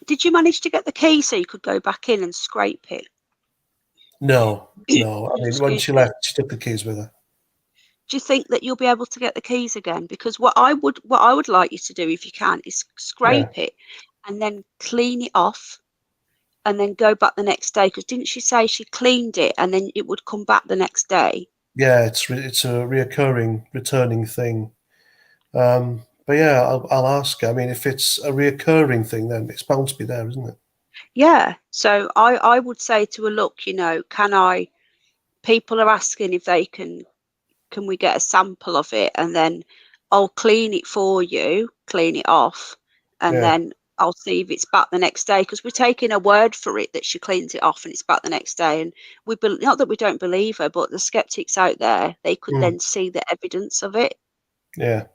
A: Did you manage to get the key so you could go back in and scrape it?
B: No, no. I mean, when
A: Excuse
B: she
A: me.
B: left, she took the keys with her.
A: Do you think that you'll be able to get the keys again? Because what I would like you to do, if you can, is
B: Yeah,
A: scrape it and then clean it off and then go back the next day. Because didn't she say she cleaned it and then it would come back the next day?
B: yeah. It's a reoccurring, returning thing. But yeah, I'll ask her. I mean, if it's a reoccurring thing, then it's bound to be there, isn't it?
A: Yeah. So I would say to her, look, people are asking if they can we get a sample of it, and then I'll clean it for you, clean it off, and
B: Yeah,
A: then I'll see if it's back the next day, because we're taking her word for it that she cleans it off and it's back the next day. And not that we don't believe her, but the skeptics out there, they could
B: mm,
A: then see the evidence of it,
B: yeah.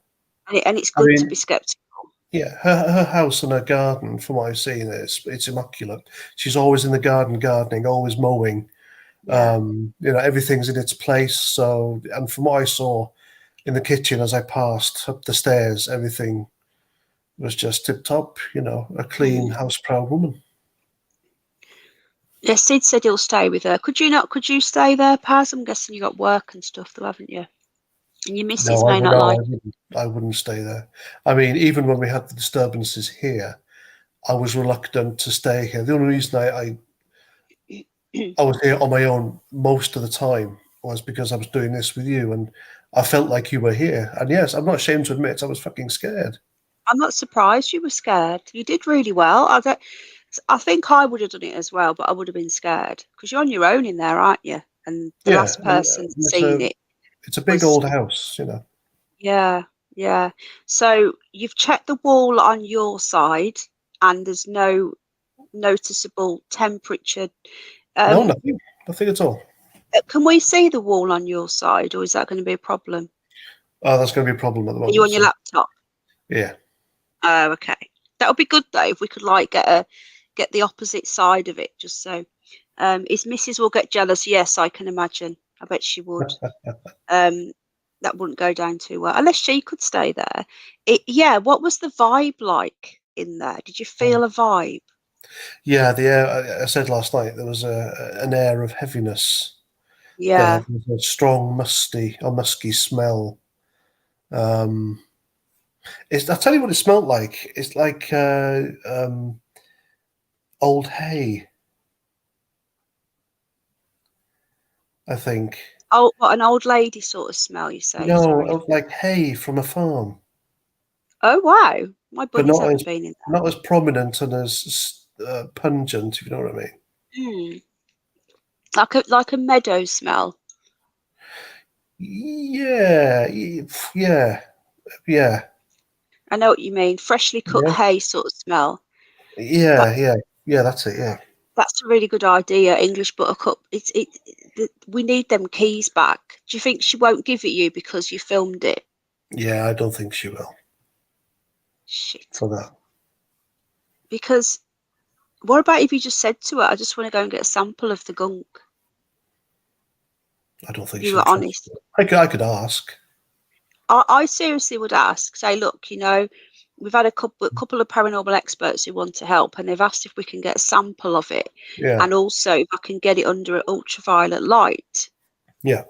A: and it's
B: I
A: good to be
B: mean,
A: skeptical.
B: yeah. Her house and her garden, from what I've seen, it's immaculate. She's always in the garden, gardening, always mowing.
A: Yeah.
B: Everything's in its place. So, and from what I saw in the kitchen as I passed up the stairs, everything was just tip top. A clean,
A: Mm.
B: house proud woman.
A: Yeah, Sid said he'll stay with her. Could you stay there, Paz? I'm guessing you got work and stuff though, haven't you? And your missus
B: No, I
A: may
B: would
A: not
B: no,
A: like.
B: I wouldn't. I wouldn't stay there. I mean, even when we had the disturbances here, I was reluctant to stay here. The only reason I was here on my own most of the time was because I was doing this with you, and I felt like you were here. And yes, I'm not ashamed to admit I was fucking scared.
A: I'm not surprised you were scared. You did really well. I think I would have done it as well, but I would have been scared because you're on your own in there, aren't you? And the
B: Yeah,
A: last
B: and
A: person
B: it's
A: seen it
B: a big
A: was,
B: old house.
A: yeah, yeah. So you've checked the wall on your side, and there's no noticeable temperature.
B: No,
A: Um,
B: nothing, nothing at all.
A: can we see the wall on your side, or is that going to be a problem?
B: Oh, that's going to be a problem at the
A: Are you
B: moment.
A: on your
B: So
A: laptop?
B: yeah,
A: Oh, okay. That would be good though if we could get the opposite side of it, just so. His missus will get jealous. Yes, I can imagine. I bet she would. Um, that wouldn't go down too well unless she could stay there. Yeah. What was the vibe like in there? Did you feel a vibe?
B: yeah. The air. I said last night there was an air of heaviness there.
A: Yeah.
B: There was a strong musky smell. Um, I'll tell you what it smelled like. It's like old hay, I think.
A: Oh, what, an old lady sort of smell, you say?
B: No,
A: Sorry.
B: like hay from a farm,
A: Oh, wow. My
B: but
A: bunnies haven't been in
B: not as prominent and as pungent, if you know what I mean.
A: there. Like a meadow smell.
B: Yeah, yeah, yeah,
A: I know what you mean. Freshly cut
B: yeah,
A: hay sort of smell. That
B: yeah, yeah, yeah. That's it. Yeah,
A: that's a really good idea, English Buttercup. We need them keys back. Do you think she won't give it you because you filmed it?
B: yeah. I don't think she will
A: Shit.
B: for that.
A: Because what about if you just said to her, I just want to go and get a sample of the gunk?
B: I don't think
A: You
B: she'll
A: were
B: trust
A: honest.
B: it. I could ask.
A: I seriously would ask, say, look, you know, we've had a couple of paranormal experts who want to help, and they've asked if we can get a sample of it,
B: Yeah,
A: and also if I can get it under an ultraviolet light.
B: yeah,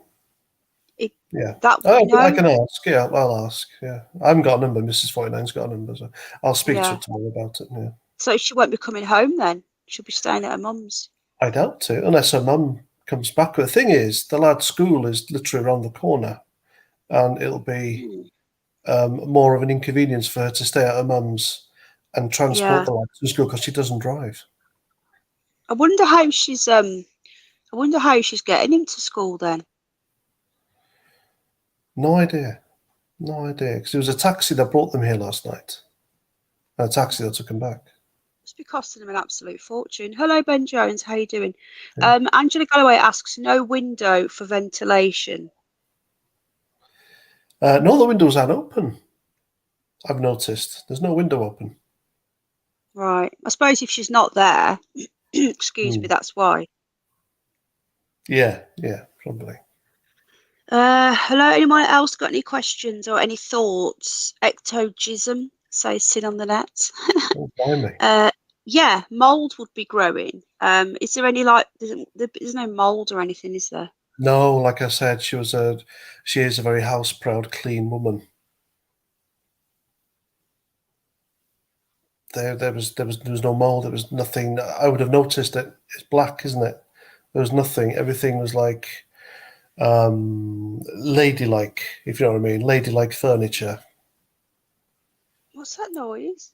A: It,
B: yeah.
A: that,
B: Oh,
A: you
B: I
A: know,
B: can ask. Yeah, I'll ask. Yeah, I haven't got a number. Mrs. 49's got a number, so I'll speak to
A: yeah.
B: her tomorrow about it. Yeah,
A: So she won't be coming home then. She'll be staying at her mum's.
B: I doubt it, unless her mum comes back. But the thing is, the lad's school is literally around the corner, and it'll be
A: Hmm.
B: more of an inconvenience for her to stay at her mum's and transport
A: Yeah.
B: the lad to school because she doesn't drive.
A: I wonder how she's getting him to school then.
B: No idea. No idea. Because it was a taxi that brought them here last night. A taxi that took him back.
A: Must be costing him an absolute fortune. Hello, Ben Jones. How you doing?
B: Yeah.
A: Angela Galloway asks, no window for ventilation.
B: No, the windows aren't open. I've noticed. There's no window open.
A: Right. I suppose if she's not there, excuse me,
B: Hmm.
A: that's why.
B: Yeah, probably.
A: Hello, anyone else got any questions or any thoughts? Ectogism, says Sin on the net.
B: Oh, blimey.
A: Yeah, mold would be growing. Is there any there's no mold or anything, is there?
B: No, like I said, she is a very house proud, clean woman. There was no mold. There was nothing. I would have noticed it. It's black, isn't it? There was nothing. Everything was like ladylike, if you know what I mean. Ladylike furniture.
A: What's that noise?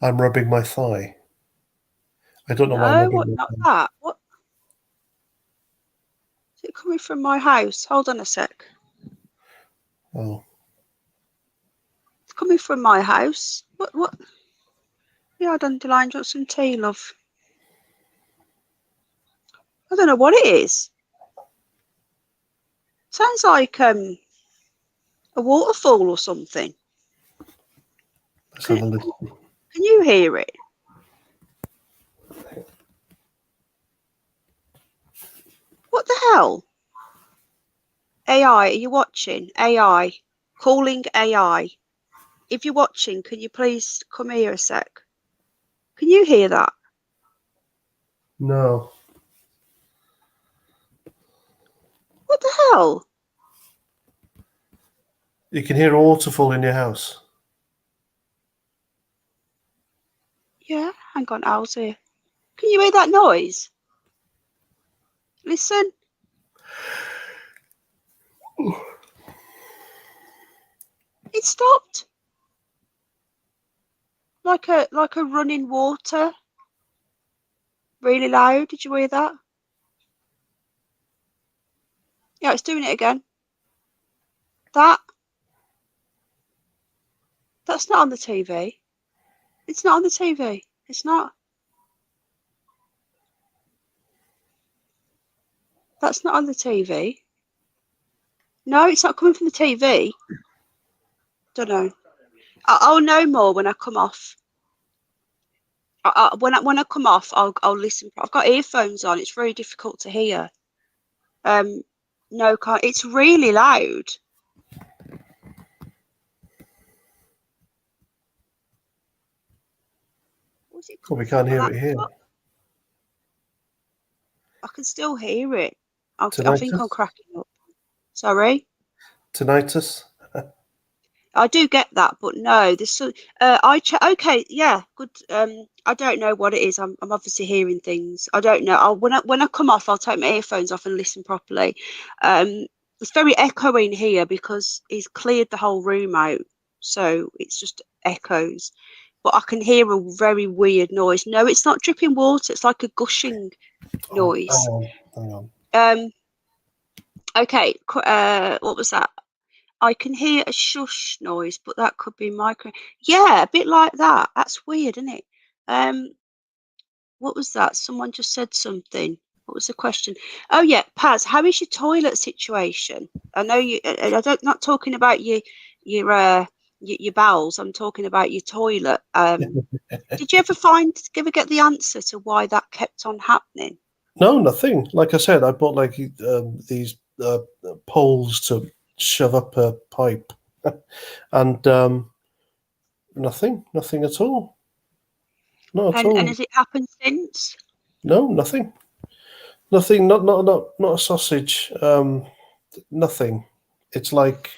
B: I'm rubbing my thigh. I don't know why I'm
A: No,
B: rubbing
A: what?
B: my
A: Not
B: thigh.
A: that. What? Is it coming from my house? Hold on a sec.
B: Oh,
A: It's coming from my house. What? What? Yeah, dandelion, do you want some tea, love? I don't know what it is. Sounds like a waterfall or something.
B: let's have a listen.
A: Can you hear it? What the hell? AI, are you watching? AI. Calling AI. If you're watching, can you please come here a sec? Can you hear that?
B: No,
A: What the hell?
B: you can hear a waterfall in your house.
A: Yeah, hang on, Al's here. Can you hear that noise? Listen. It stopped. Like a running water. Really loud. Did you hear that? Yeah, it's doing it again. That's not on the TV. It's not on the TV. It's not. That's not on the TV. No, it's not coming from the TV. Don't know. I'll know more when I come off. When I come off, I'll listen. I've got earphones on. It's very difficult to hear. No, can't. It's really loud. Was it
B: Well,
A: coming
B: we
A: from
B: can't
A: my
B: hear it here.
A: laptop? I can still hear it. I think I'm
B: Tinnitus?
A: cracking up. Sorry.
B: Tinnitus?
A: I do get that, but no, this. Okay, yeah, good. I don't know what it is. I'm obviously hearing things. I don't know. When I come off, I'll take my earphones off and listen properly. It's very echoing here because he's cleared the whole room out, so it's just echoes. But I can hear a very weird noise. No, it's not dripping water. It's like a gushing
B: Oh,
A: noise.
B: hang on.
A: Okay. What was that? I can hear a shush noise, but that could be micro. Yeah, a bit like that. That's weird, isn't it? What was that? Someone just said something. What was the question? Oh yeah, Paz, how is your toilet situation? I know you. I don't. Not talking about your bowels. I'm talking about your toilet. Did you ever get the answer to why that kept on happening?
B: No, nothing. Like I said, I bought like these poles to shove up a pipe, and nothing at all. Not at
A: And
B: all.
A: has it happened since?
B: No, nothing. Not a sausage. Nothing. It's like,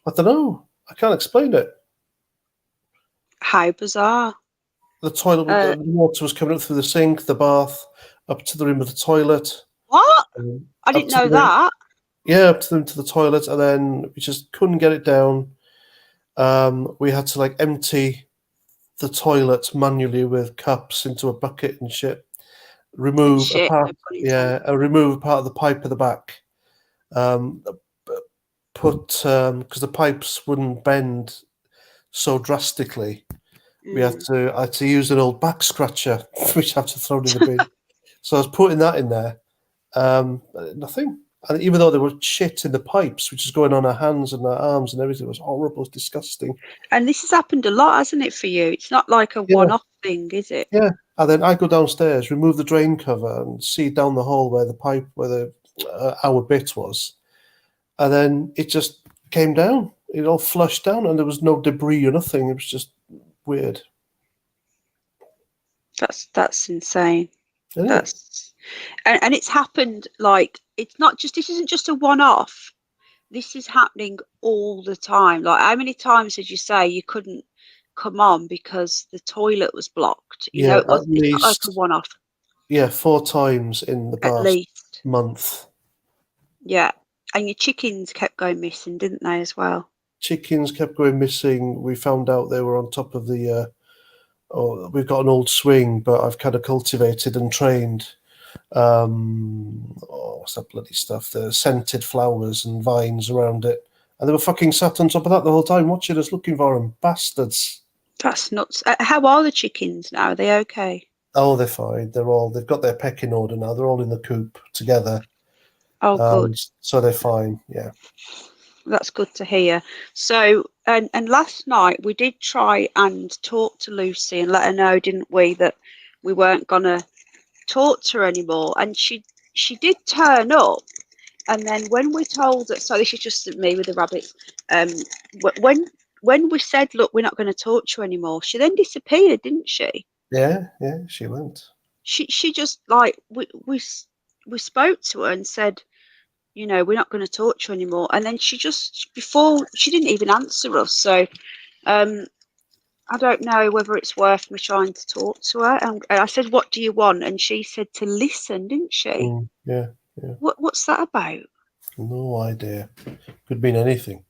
B: I don't know. I can't explain it.
A: How bizarre.
B: The toilet, the water was coming up through the sink, the bath, up to the rim of the toilet,
A: What? I
B: up
A: didn't
B: to
A: know
B: the rim,
A: that.
B: yeah, up to the toilet, and then we just couldn't get it down. We had to like empty the toilet manually with cups into a bucket and shit.
A: And
B: Remove a
A: shit, no
B: part,
A: pun
B: yeah,
A: intended.
B: remove a part of the pipe at the back. Um, put because the pipes wouldn't bend so drastically.
A: Mm.
B: I had to use an old back scratcher, which I have to throw in the bin. So I was putting that in there. Nothing. And even though there was shit in the pipes, which is going on our hands and our arms and everything, it was horrible, it was disgusting.
A: And this has happened a lot, hasn't it, for you? It's not like a
B: Yeah,
A: one-off thing, is it?
B: yeah. And then I go downstairs, remove the drain cover, and see down the hole where the pipe, where the our bit was, and then it just came down. It all flushed down, and there was no debris or nothing. It was just weird.
A: That's insane.
B: Isn't it?
A: That's and it's happened like it's not just this isn't just a one-off. This is happening all the time. Like how many times did you say you couldn't come on because the toilet was blocked? You know,
B: Yeah, at
A: it's not like a
B: least,
A: one-off,
B: yeah, 4 times in the
A: at
B: past
A: least.
B: month.
A: Yeah. And your chickens kept going missing, didn't they, as well?
B: Chickens kept going missing. We found out they were on top of the. We've got an old swing, but I've kind of cultivated and trained. What's that bloody stuff? The scented flowers and vines around it, and they were fucking sat on top of that the whole time, watching us, looking for them, bastards.
A: That's nuts. How are the chickens now? Are they okay?
B: Oh, they're fine. They've got their pecking order now. They're all in the coop together,
A: Oh, good.
B: so they're fine. Yeah.
A: That's good to hear. So, and last night we did try and talk to Lucy and let her know, didn't we, that we weren't gonna talk to her anymore. And she did turn up. And then when we told her, so this is just me with the rabbits. When we said, look, we're not going to talk to her anymore, she then disappeared, didn't she?
B: Yeah, yeah, she went.
A: She just like we spoke to her and said, you know, we're not going to talk to you anymore. And then she just, before, she didn't even answer us. So I don't know whether it's worth me trying to talk to her. And I said, what do you want? And she said to listen, didn't she?
B: Yeah, yeah.
A: What's that about?
B: No idea. Could mean anything.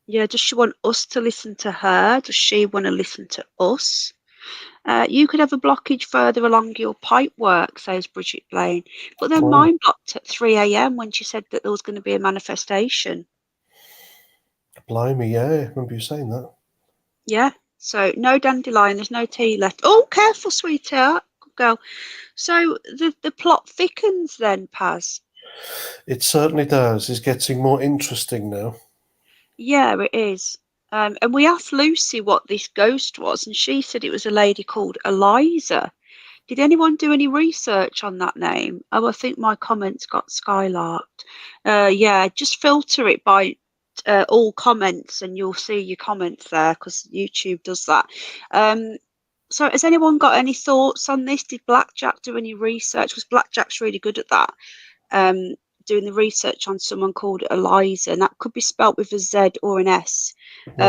A: Yeah, does she want us to listen to her? Does she want to listen to us? You could have a blockage further along your pipe work, says Bridget Blaine. But then
B: Wow.
A: mine blocked at 3 a.m. when she said that there was going to be a manifestation.
B: Blimey, yeah, I remember you saying that.
A: Yeah, so no dandelion, there's no tea left. Oh, careful, sweetheart. Good girl. So the plot thickens then, Paz.
B: It certainly does. It's getting more interesting now.
A: Yeah, it is. And we asked Lucy what this ghost was, and she said it was a lady called Eliza. Did anyone do any research on that name? Oh, I think my comments got skylarked. Yeah, just filter it by all comments and you'll see your comments there because YouTube does that. So has anyone got any thoughts on this? Did Blackjack do any research? Because Blackjack's really good at that. Doing the research on someone called Eliza, and that could be spelt with a Z or an S.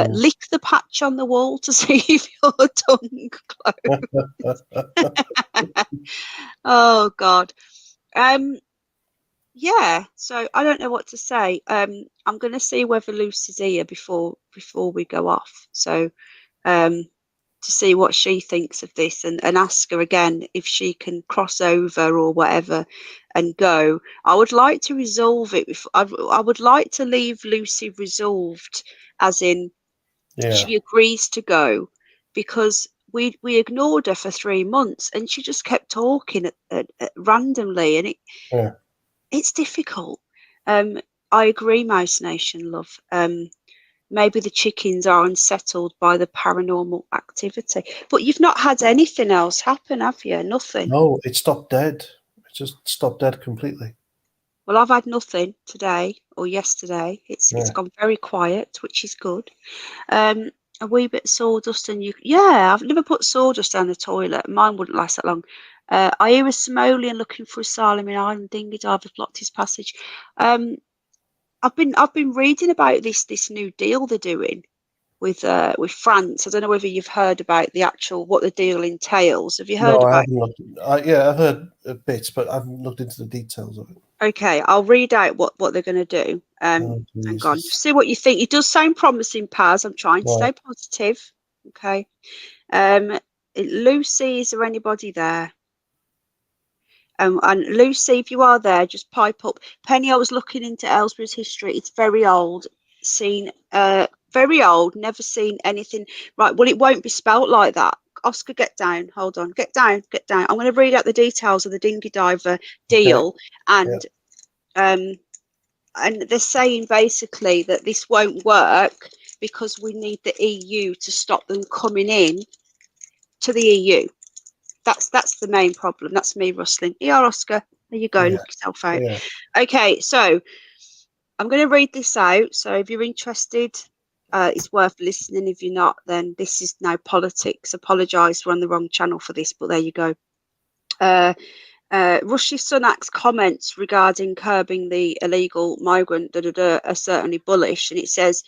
A: Lick the patch on the wall to see if your tongue closes. Oh God. Yeah, so I don't know what to say. I'm gonna see whether Lucy's here before we go off. So to see what she thinks of this and ask her again if she can cross over or whatever and go. I would like to resolve it. I would like to leave Lucy resolved, as in she agrees to go, because we ignored her for 3 months and she just kept talking at randomly, and it's difficult. I agree, Mouse Nation, love. Maybe the chickens are unsettled by the paranormal activity. But you've not had anything else happen, have you? Nothing.
B: No, it stopped dead. It just stopped dead completely.
A: Well, I've had nothing today or yesterday. It's
B: Yeah.
A: gone very quiet, which is good. A wee bit of sawdust, and yeah, I've never put sawdust down the toilet. Mine wouldn't last that long. I hear a Somalian looking for asylum in Ireland. Dinghy diver blocked his passage. I've been reading about this new deal they're doing with France. I don't know whether you've heard about what the deal entails. Have you heard
B: No, I
A: about?
B: haven't looked. Yeah, I've heard a bit, but I haven't looked into the details of it.
A: Okay, I'll read out what they're going to do.
B: Oh,
A: Hang on,
B: Jesus.
A: see what you think. It does sound promising, Paz. I'm trying to
B: Right.
A: stay positive. Okay. Lucy, is there anybody there? And Lucy, if you are there, just pipe up. Penny, I was looking into Aylesbury's history. It's very old. Very old. Never seen anything. Right. Well, it won't be spelt like that. Oscar, get down. Hold on. Get down. Get down. I'm going to read out the details of the dinghy diver
B: Okay.
A: deal, and they're saying basically that this won't work because we need the EU to stop them coming in to the EU. That's the main problem. That's me rustling. Yeah, Oscar, there you go.
B: Yeah.
A: Knock yourself out.
B: Yeah.
A: Okay, so I'm going to read this out. So if you're interested, it's worth listening. If you're not, then this is now politics. Apologise, we're on the wrong channel for this, but there you go. Rishi Sunak's comments regarding curbing the illegal migrant are certainly bullish, and it says,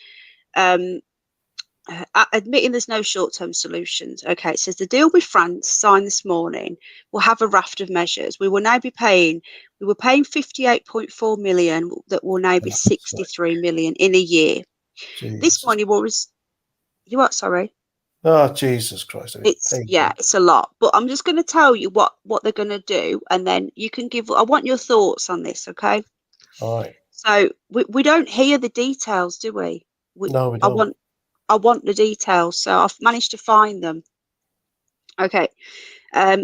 A: admitting there's no short-term solutions. Okay, it says the deal with France signed this morning will have a raft of measures. We were paying 58.4 million that will now be 63 million in a year. This
B: Jesus.
A: money was, you what, sorry?
B: Oh, Jesus Christ. I mean,
A: It's a lot, but I'm just going to tell you what they're going to do, and then you can I want your thoughts on this, okay?
B: all right.
A: So we don't hear the details, do we?
B: No, we
A: I
B: don't.
A: want the details, so I've managed to find them. Okay,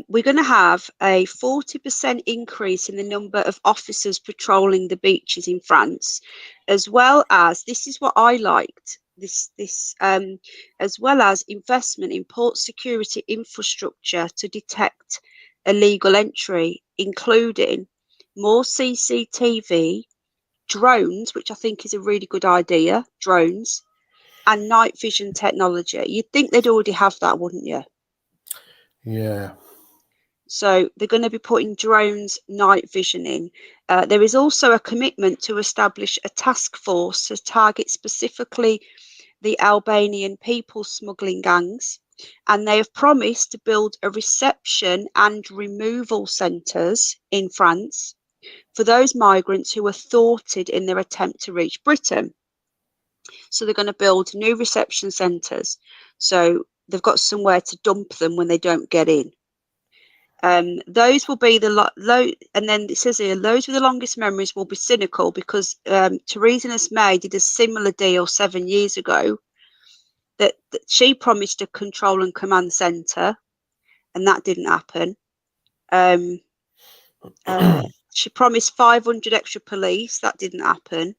A: we're going to have a 40% increase in the number of officers patrolling the beaches in France, as well as, this is what I liked, as well as investment in port security infrastructure to detect illegal entry, including more CCTV, drones, which I think is a really good idea, drones, and night vision technology. You'd think they'd already have that, wouldn't you?
B: Yeah.
A: So they're going to be putting drones, night vision in. There is also a commitment to establish a task force to target specifically the Albanian people smuggling gangs. And they have promised to build a reception and removal centres in France for those migrants who are thwarted in their attempt to reach Britain. So they're going to build new reception centres. So they've got somewhere to dump them when they don't get in. Those will be and then it says here, those with the longest memories will be cynical because Theresa May did a similar deal 7 years ago that she promised a control and command centre, and that didn't happen. She promised 500 extra police, that didn't happen.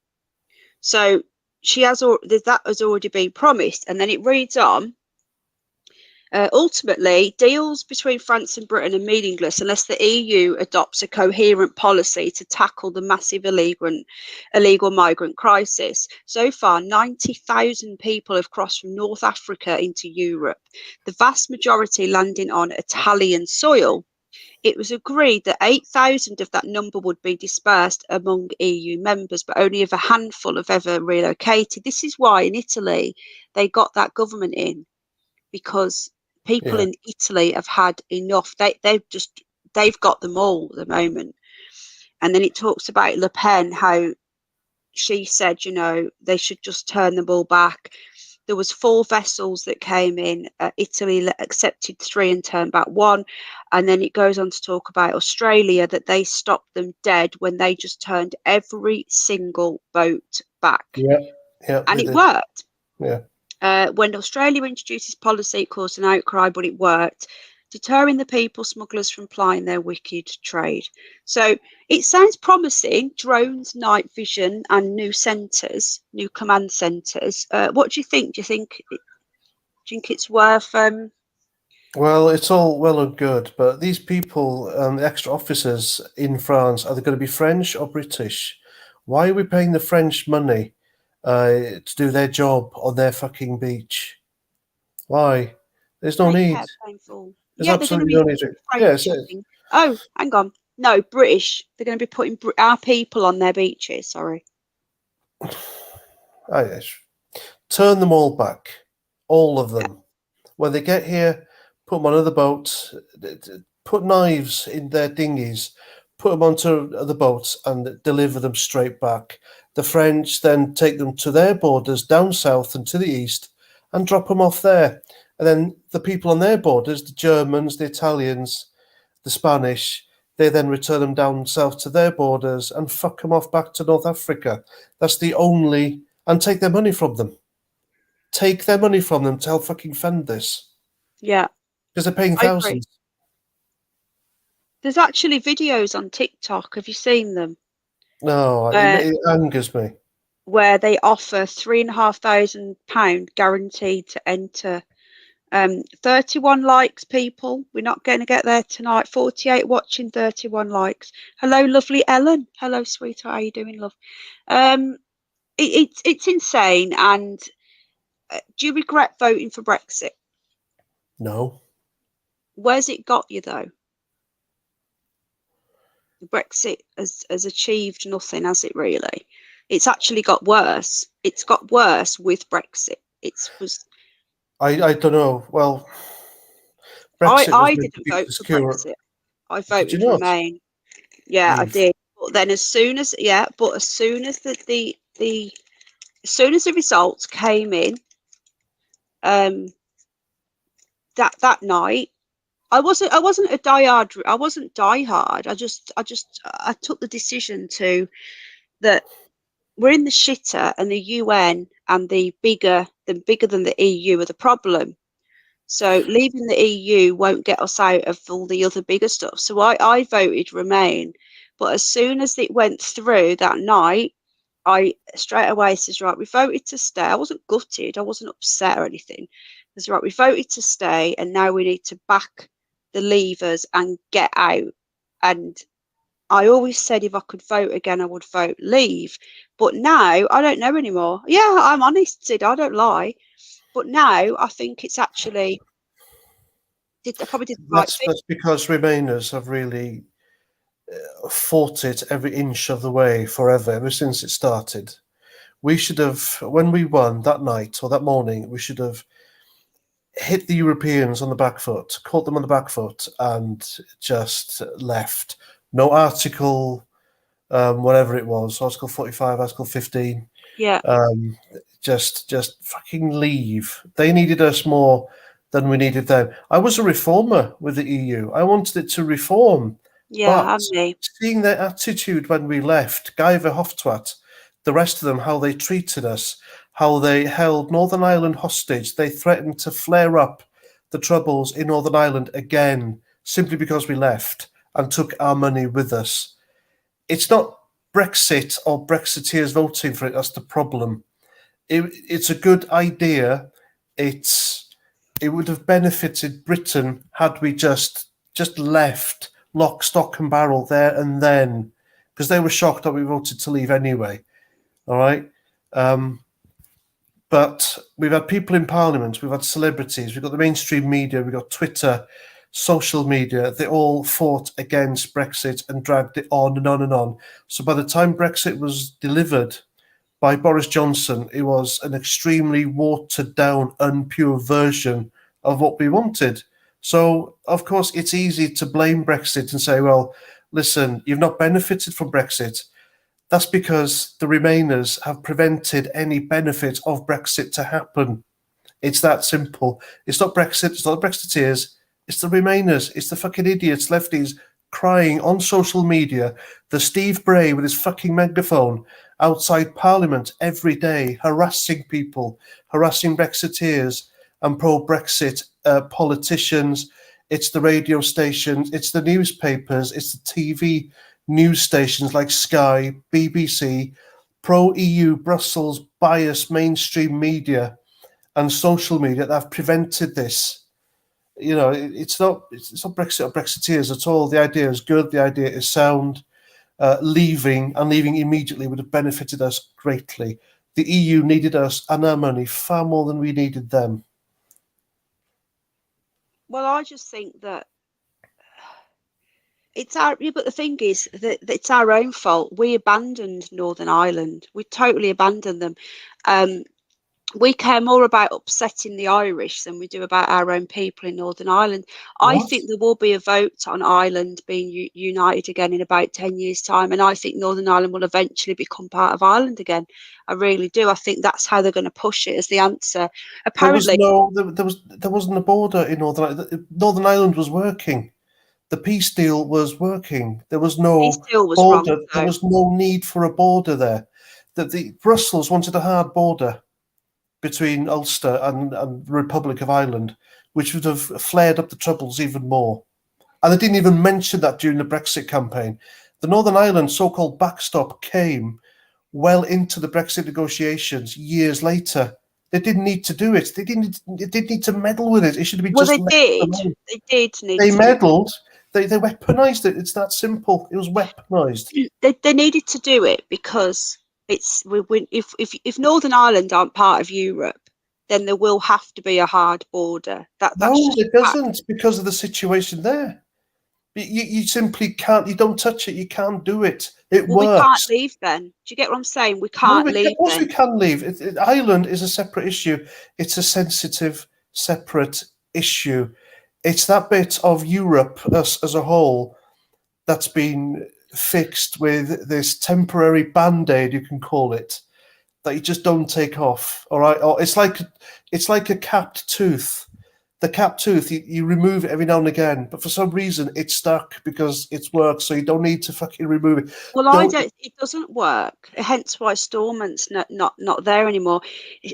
A: So that has already been promised, and then it reads on. Ultimately, deals between France and Britain are meaningless unless the EU adopts a coherent policy to tackle the massive illegal migrant crisis. So far, 90,000 people have crossed from North Africa into Europe, the vast majority landing on Italian soil. It was agreed that 8,000 of that number would be dispersed among EU members, but only a handful have ever relocated. This is why in Italy they got that government in, because people
B: Yeah.
A: in Italy have had enough. They've got them all at the moment. And then it talks about Le Pen, how she said, they should just turn them all back. There was 4 vessels that came in. Italy accepted 3 and turned back 1. And then it goes on to talk about Australia, that they stopped them dead when they just turned every single boat back.
B: Yeah. Yeah.
A: And it worked.
B: Yeah.
A: When Australia introduced this policy, it caused an outcry, but it worked, deterring the people smugglers from plying their wicked trade. So it sounds promising: drones, night vision, and new centres, new command centres. What do you think? Do you think it's worth
B: Well, it's all well and good, but these people, the extra officers in France, are they going to be French or British? Why are we paying the French money to do their job on their fucking beach? Why? There's no
A: Make
B: need.
A: hair painful.
B: There's
A: Yeah, they're going to
B: absolutely
A: be
B: no need. Yes,
A: French, I think. Oh, hang on. No, British. They're going to be putting our people on their beaches. Sorry.
B: yes. Turn them all back, all of them. When they get here, put them on other boats, put knives in their dinghies, put them onto other boats, and deliver them straight back. The French then take them to their borders down south and to the east and drop them off there. And then the people on their borders, the Germans, the Italians, the Spanish, they then return them down south to their borders and fuck them off back to North Africa. That's the only, and take their money from them. Take their money from them to help fucking fund this.
A: Yeah,
B: Because they're paying
A: I agree.
B: thousands.
A: There's actually videos on TikTok. Have you seen them?
B: No, it angers me.
A: Where they offer £3,500 guaranteed to enter. 31 likes, people. We're not going to get there tonight. 48 watching, 31 likes. Hello, lovely Ellen. Hello, sweetheart. How you doing, love? It's insane. And do you regret voting for Brexit?
B: No.
A: Where's it got you, though? Brexit has achieved nothing, has it really? It's actually got worse. It's got worse with Brexit.
B: I don't know. Well, Brexit was
A: I
B: meant to
A: didn't
B: be
A: vote
B: to
A: for
B: secure.
A: Brexit. I
B: Did you
A: voted
B: not?
A: Remain. Yeah, I
B: You,
A: did. But then as soon as as soon as the results came in, that night, I wasn't die hard. I took the decision to that we're in the shitter, and the UN and the bigger than the EU are the problem. So leaving the EU won't get us out of all the other bigger stuff. So I voted Remain. But as soon as it went through that night, I straight away says, right, we voted to stay. I wasn't gutted. I wasn't upset or anything. I said, right, we voted to stay, and now we need to back the levers and get out. And I always said if I could vote again, I would vote leave. But now I don't know anymore. Yeah, I'm honest, Sid. I don't lie. But now I think it's actually I probably did the right thing.
B: that's because Remainers have really fought it every inch of the way forever, ever since it started. We should have, when we won that night or that morning, we should have hit the Europeans on the back foot, caught them on the back foot, and just left. No article, whatever it was, Article 45, Article 15.
A: Yeah,
B: Just fucking leave. They needed us more than we needed them. I was a reformer with the EU. I wanted it to reform,
A: yeah,
B: but
A: and me.
B: seeing their attitude when we left, Guy Verhofstadt, the rest of them, how they treated us, how they held Northern Ireland hostage, they threatened to flare up the troubles in Northern Ireland again simply because we left and took our money with us. It's not Brexit or Brexiteers voting for it that's the problem. It's a good idea. It would have benefited Britain had we just left lock, stock, and barrel there and then, because they were shocked that we voted to leave anyway. All right. But we've had people in Parliament, we've had celebrities, we've got the mainstream media, we've got Twitter, social media. They all fought against Brexit and dragged it on and on and on. So by the time Brexit was delivered by Boris Johnson, it was an extremely watered down, unpure version of what we wanted. So, of course, it's easy to blame Brexit and say, well, listen, you've not benefited from Brexit. That's because the Remainers have prevented any benefit of Brexit to happen. It's that simple. It's not Brexit, it's not the Brexiteers, it's the Remainers, it's the fucking idiots, lefties, crying on social media, the Steve Bray with his fucking megaphone outside Parliament every day, harassing people, harassing Brexiteers and pro-Brexit politicians. It's the radio stations, it's the newspapers, it's the TV news stations like Sky, BBC, pro-EU, Brussels, biased mainstream media and social media that have prevented this. You know, it's not Brexit or Brexiteers at all. The idea is good. The idea is sound. Leaving immediately would have benefited us greatly. The EU needed us and our money far more than we needed them.
A: Well, I just think that it's our, but the thing is that it's our own fault. We abandoned Northern Ireland. We totally abandoned them. We care more about upsetting the Irish than we do about our own people in Northern Ireland. I
B: What?
A: think there will be a vote on Ireland being united again in about 10 years' time, and I think Northern Ireland will eventually become part of Ireland again. I really do. I think that's how they're going to push it as the answer. Apparently,
B: There wasn't a border in Northern Ireland. Northern Ireland was working. The peace deal was working. There was
A: he
B: no
A: still was wrong,
B: border. There
A: though.
B: was no need for a border there. The Brussels wanted a hard border between Ulster and the Republic of Ireland, which would have flared up the troubles even more. And they didn't even mention that during the Brexit campaign. The Northern Ireland so-called backstop came well into the Brexit negotiations years later. They didn't need to do it. They didn't need to meddle with it. It should have been
A: Well,
B: just
A: they
B: left
A: did.
B: alone.
A: They did need
B: They
A: to.
B: meddled. They weaponized it. It's that simple. It was weaponized.
A: They needed to do it because if Northern Ireland aren't part of Europe, then there will have to be a hard border. That's
B: No,
A: just
B: it
A: a fact.
B: doesn't, because of the situation there. You simply can't. You don't touch it. You can't do it. It
A: Well, we can't
B: works.
A: leave then. Do you get what I'm saying? We
B: No,
A: can't
B: of
A: leave
B: course we
A: then.
B: can leave. Ireland is a separate issue. It's a sensitive, separate issue. It's that bit of Europe, us as a whole, that's been fixed with this temporary band-aid, you can call it, that you just don't take off. All right, or it's like a capped tooth. The capped tooth, you remove it every now and again, but for some reason it's stuck because it's worked, so you don't need to fucking remove it.
A: Well, I
B: Don't.
A: don't. It doesn't work. Hence why Stormont's not there anymore.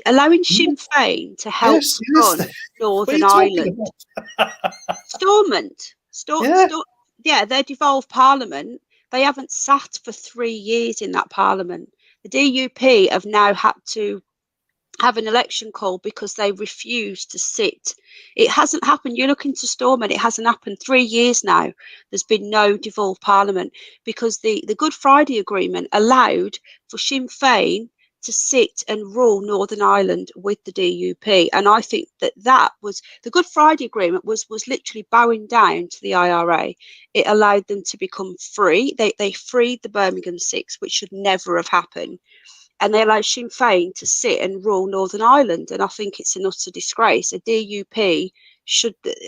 A: Allowing Sinn Féin to help
B: Yes, yes.
A: run
B: What are
A: Northern
B: you talking
A: Ireland.
B: about?
A: Stormont,
B: Yeah.
A: yeah, they're devolved parliament. They haven't sat for 3 years in that parliament. The DUP have now had to have an election call because they refuse to sit. It hasn't happened. You look into Stormont, it hasn't happened 3 years now. There's been no devolved parliament because the Good Friday Agreement allowed for Sinn Féin to sit and rule Northern Ireland with the DUP. And I think that was the Good Friday Agreement was literally bowing down to the IRA. It allowed them to become free. They freed the Birmingham Six, which should never have happened, and they allowed Sinn Féin to sit and rule Northern Ireland. And I think it's an utter disgrace. A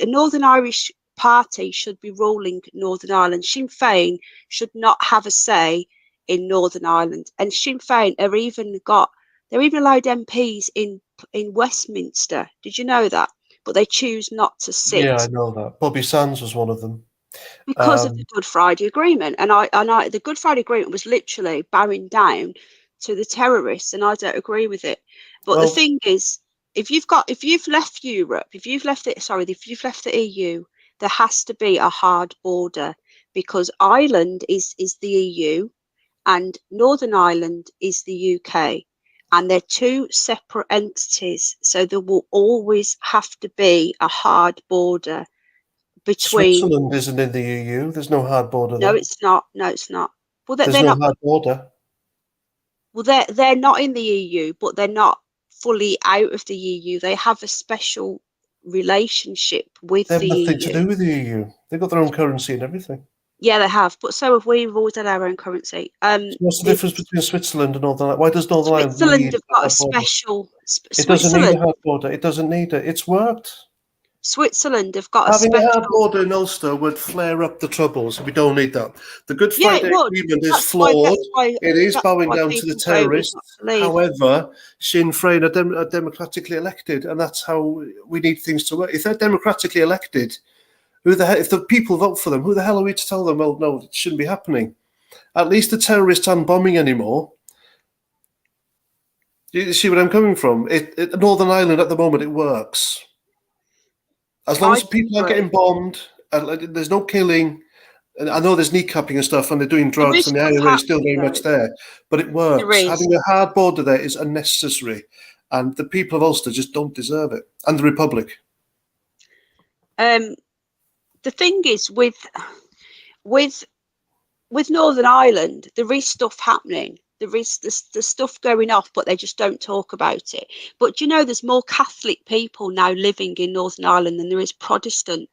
A: Northern Irish party should be ruling Northern Ireland. Sinn Féin should not have a say in Northern Ireland. And Sinn Féin they're even allowed MPs in Westminster. Did you know that? But they choose not to
B: Yeah, I
A: sit
B: know that. Bobby Sands was one of them.
A: because of the Good Friday Agreement. And the Good Friday Agreement was literally bowing down to the terrorists, and I don't agree with it. But the
B: Well,
A: thing is, if you've left Europe, if you've left the EU, there has to be a hard border because Ireland is the EU and Northern Ireland is the UK. And they're two separate entities, so there will always have to be a hard border between.
B: Switzerland isn't in the EU. There's no hard border
A: No,
B: there.
A: it's not. No, it's not. Well,
B: There's
A: they're
B: no
A: not.
B: hard border.
A: Well, they're not in the EU, but they're not fully out of the EU. They have a special relationship with
B: They have
A: the
B: nothing to
A: EU.
B: do with the EU. They've got their own currency and everything.
A: Yeah, they have, but so have we. We've always had our own currency.
B: So what's the difference between Switzerland and Northern Ireland? Why does Northern Ireland
A: Switzerland
B: need
A: have
B: a
A: got a
B: hard border?
A: special.
B: It doesn't need a
A: Switzerland,
B: hard border. It doesn't need it. It's worked.
A: Switzerland have got a
B: Having a hard
A: special.
B: border in Ulster would flare up the troubles. We don't need that. The Good
A: Yeah, it
B: Friday
A: would.
B: Agreement is
A: That's why.
B: flawed. It is
A: That's
B: bowing
A: why
B: down to the
A: people voted not
B: terrorists.
A: to leave.
B: However, Sinn Féin are democratically elected, and that's how we need things to work. If they're democratically elected, if the people vote for them, who the hell are we to tell them, well, no, it shouldn't be happening? At least the terrorists aren't bombing anymore. You see what I'm coming from? Northern Ireland at the moment, it works. As long as people aren't getting bombed, and there's no killing. And I know there's kneecapping and stuff, and they're doing
A: There
B: drugs,
A: is
B: and the
A: what's
B: IRA is still
A: happening,
B: very much
A: though.
B: there, but it
A: There
B: works.
A: is.
B: Having a hard border there is unnecessary, and the people of Ulster just don't deserve it, and the Republic.
A: The thing is with Northern Ireland, there is stuff happening. There is the stuff going off, but they just don't talk about it. But you know, there's more Catholic people now living in Northern Ireland than there is Protestant.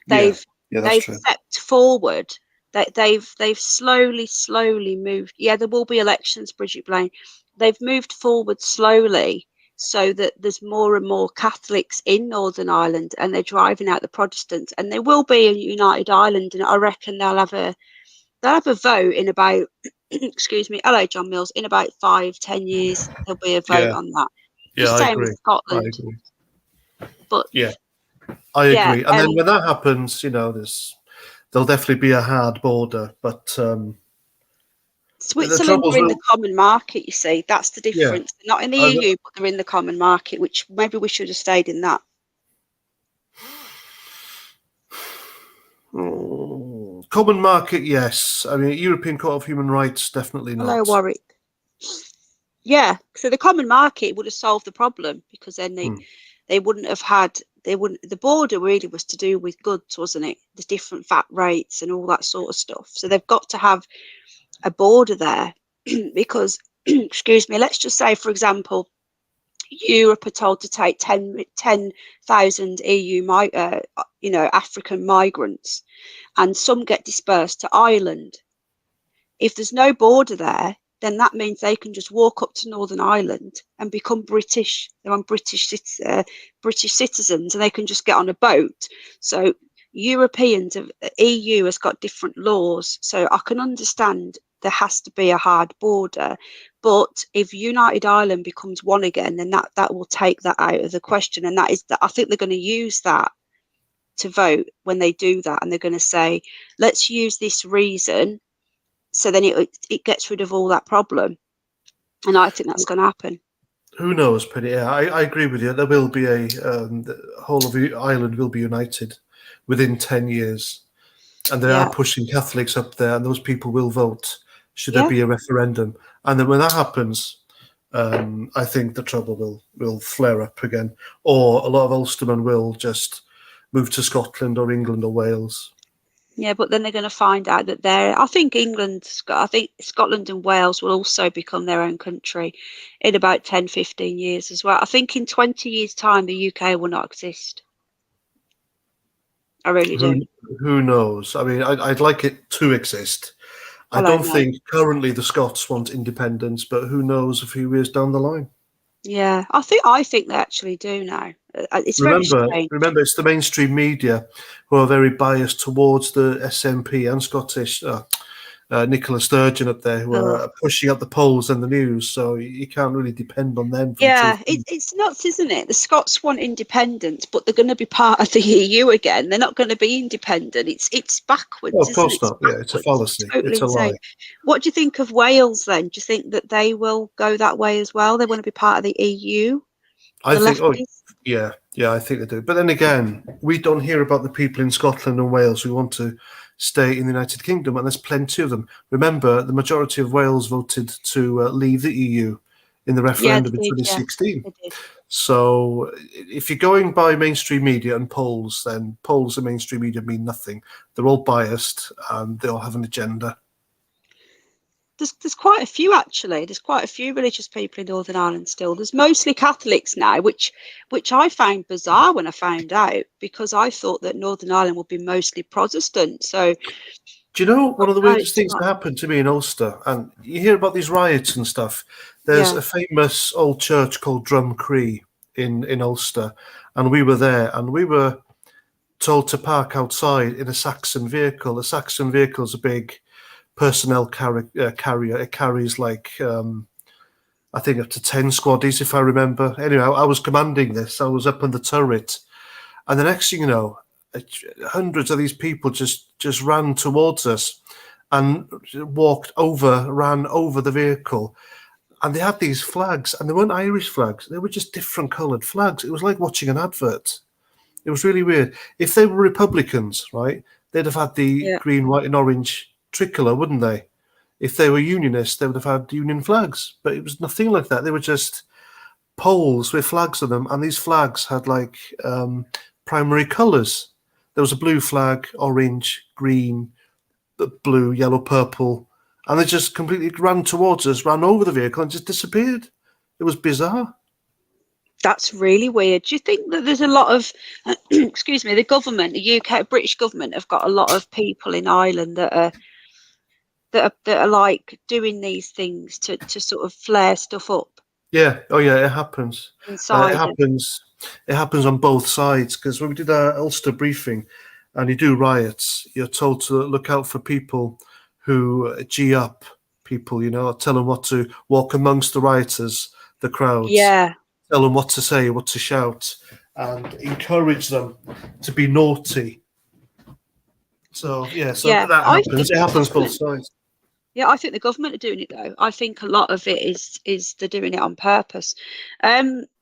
B: Yeah,
A: They've
B: that's
A: they've
B: true.
A: stepped forward. They've slowly moved. Yeah, there will be elections, Bridget Blaine. They've moved forward slowly so that there's more and more Catholics in Northern Ireland, and they're driving out the Protestants. And there will be a united Ireland, and I reckon they'll have a vote in about excuse me, hello John Mills, in about 5-10 years there'll be a vote
B: Yeah,
A: on that.
B: yeah,
A: Just
B: I
A: same with
B: agree. I
A: Scotland.
B: agree.
A: But
B: Yeah, I
A: yeah,
B: agree. And then when that happens, there'll definitely be a hard border. But the
A: Switzerland
B: troubles
A: are in the
B: will,
A: common market, you see. That's the
B: yeah,
A: difference. They're not in the
B: I,
A: EU, but they're in the common market, which maybe we should have stayed in that.
B: common market, yes. I mean, European Court of Human Rights, definitely
A: Hello,
B: not.
A: Warwick. Yeah, so the common market would have solved the problem, because then they wouldn't have had the border really was to do with goods, wasn't it? The different VAT rates and all that sort of stuff. So they've got to have a border there because excuse me, let's just say, for example, Europe are told to take 10,000 EU African migrants, and some get dispersed to Ireland. If there's no border there, then that means they can just walk up to Northern Ireland and become British. They're on British citizens, and they can just get on a boat. So Europeans, EU has got different laws. So I can understand there has to be a hard border. But if United Ireland becomes one again, then that will take that out of the question. And that is that I think they're going to use that to vote when they do that. And they're going to say, let's use this reason, so then it gets rid of all that problem. And I think that's going to happen.
B: Who knows, Penny? Yeah, I agree with you. There will be the whole of Ireland will be united within 10 years. And they are pushing Catholics up there, and those people will vote should there be a referendum. And then when that happens, I think the trouble will flare up again. Or a lot of Ulstermen will just move to Scotland or England or Wales.
A: Yeah, but then they're going to find out that I think Scotland and Wales will also become their own country in about 10-15 years as well. I think in 20 years' time, the UK will not exist. I really do.
B: Who knows? I mean, I'd like it to exist. I don't think currently the Scots want independence, but who knows a few years down the line.
A: Yeah, I think they actually do now. It's very strange.
B: Remember, it's the mainstream media who are very biased towards the SNP and Scottish Nicola Sturgeon up there, who are pushing up the polls and the news. So you can't really depend on them.
A: Yeah, it's nuts, isn't it? The Scots want independence, but they're going to be part of the EU again. They're not going to be independent. It's backwards.
B: Well, of course
A: isn't it?
B: not. Yeah, it's a fallacy.
A: Totally
B: it's a
A: insane.
B: lie.
A: What do you think of Wales then? Do you think that they will go that way as well? They want to be part of the EU?
B: I think. I think they do. But then again, we don't hear about the people in Scotland and Wales who want to stay in the United Kingdom, and there's plenty of them. Remember, the majority of Wales voted to leave the EU in the referendum in 2016.
A: Yeah,
B: so if you're going by mainstream media and polls, then polls and mainstream media mean nothing. They're all biased and they all have an agenda.
A: There's quite a few, actually. There's quite a few religious people in Northern Ireland still. There's mostly Catholics now, which I found bizarre when I found out, because I thought that Northern Ireland would be mostly Protestant. So,
B: do you know one of the weirdest things that happened to me in Ulster? And you hear about these riots and stuff. There's a famous old church called Drumcree in Ulster, and we were there, and we were told to park outside in a Saxon vehicle. A Saxon vehicle is a big personnel carrier. It carries like I think up to 10 squaddies, if I remember. Anyway, I was commanding this. I was up on the turret, and the next thing you know, hundreds of these people just ran towards us and ran over the vehicle, and they had these flags, and they weren't Irish flags. They were just different coloured flags. It was like watching an advert. It was really weird. If they were Republicans, right, they'd have had the green, white, and orange tricolour, wouldn't they? If they were Unionists, they would have had Union flags. But it was nothing like that. They were just poles with flags on them, and these flags had like primary colours. there was a blue flag, orange, green, blue, yellow, purple, and they just completely ran towards us, ran over the vehicle, and just disappeared. It was bizarre.
A: That's really weird. Do you think that there's a lot of, excuse me, the government, the UK, British government have got a lot of people in Ireland that are like doing these things to sort of flare stuff up
B: Yeah. Oh, yeah. It happens.
A: inside
B: It happens. It happens on both sides, because when we did our Ulster briefing, and you do riots, you're told to look out for people who G up people. Tell them what to walk amongst the rioters, the crowds.
A: Yeah.
B: Tell them what to say, what to shout, and encourage them to be naughty. So
A: Yeah,
B: that happens. It happens both sides.
A: Yeah, I think the government are doing it though. I think a lot of it is they're doing it on purpose.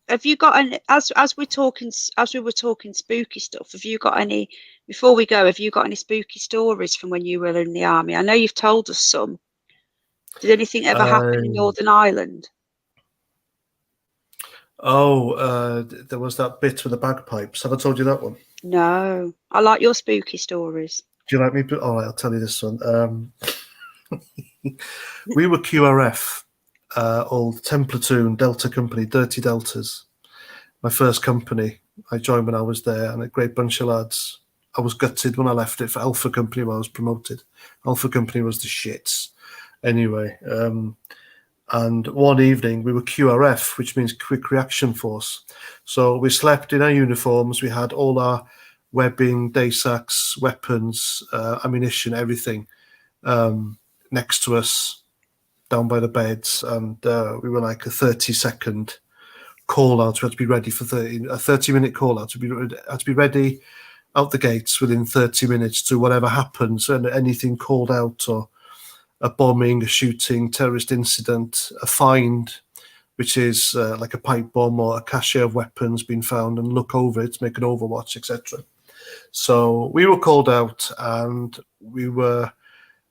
A: Have you got any, as we were talking spooky stuff, have you got any, before we go, have you got any spooky stories from when you were in the army? I know you've told us some. Did anything ever happen in Northern Ireland?
B: There was that bit with the bagpipes. Have I told you that one?
A: No. I like your spooky stories.
B: Do you like me? All right, I'll tell you this one. We were QRF, old 10 platoon Delta company, Dirty Deltas. My first company. I joined when I was there, and a great bunch of lads. I was gutted when I left it for Alpha Company, where I was promoted. Alpha Company was the shits. Anyway, and one evening we were QRF, which means Quick Reaction Force. So we slept in our uniforms. We had all our webbing, day sacks, weapons, ammunition, everything next to us, down by the beds. And we were like a 30-second call out. We had to be ready for a 30-minute call out. We had to be ready out the gates within 30 minutes to whatever happens, and anything called out, or a bombing, a shooting, terrorist incident, a find, which is like a pipe bomb or a cache of weapons being found, and look over it, make an overwatch, etc. So we were called out, and we were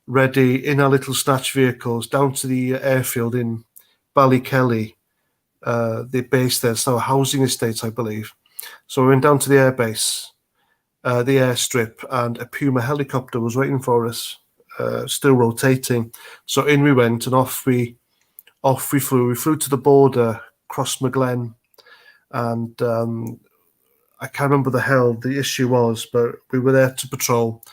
B: ready in our little snatch vehicles down to the airfield in Ballykelly, the base there. It's now a housing estate, I believe. So we went down to the airbase, the airstrip, and a Puma helicopter was waiting for us, still rotating. So in we went, and off we flew. We flew to the border, across Maglen, and I can't remember the hell the issue was, but we were there to patrol.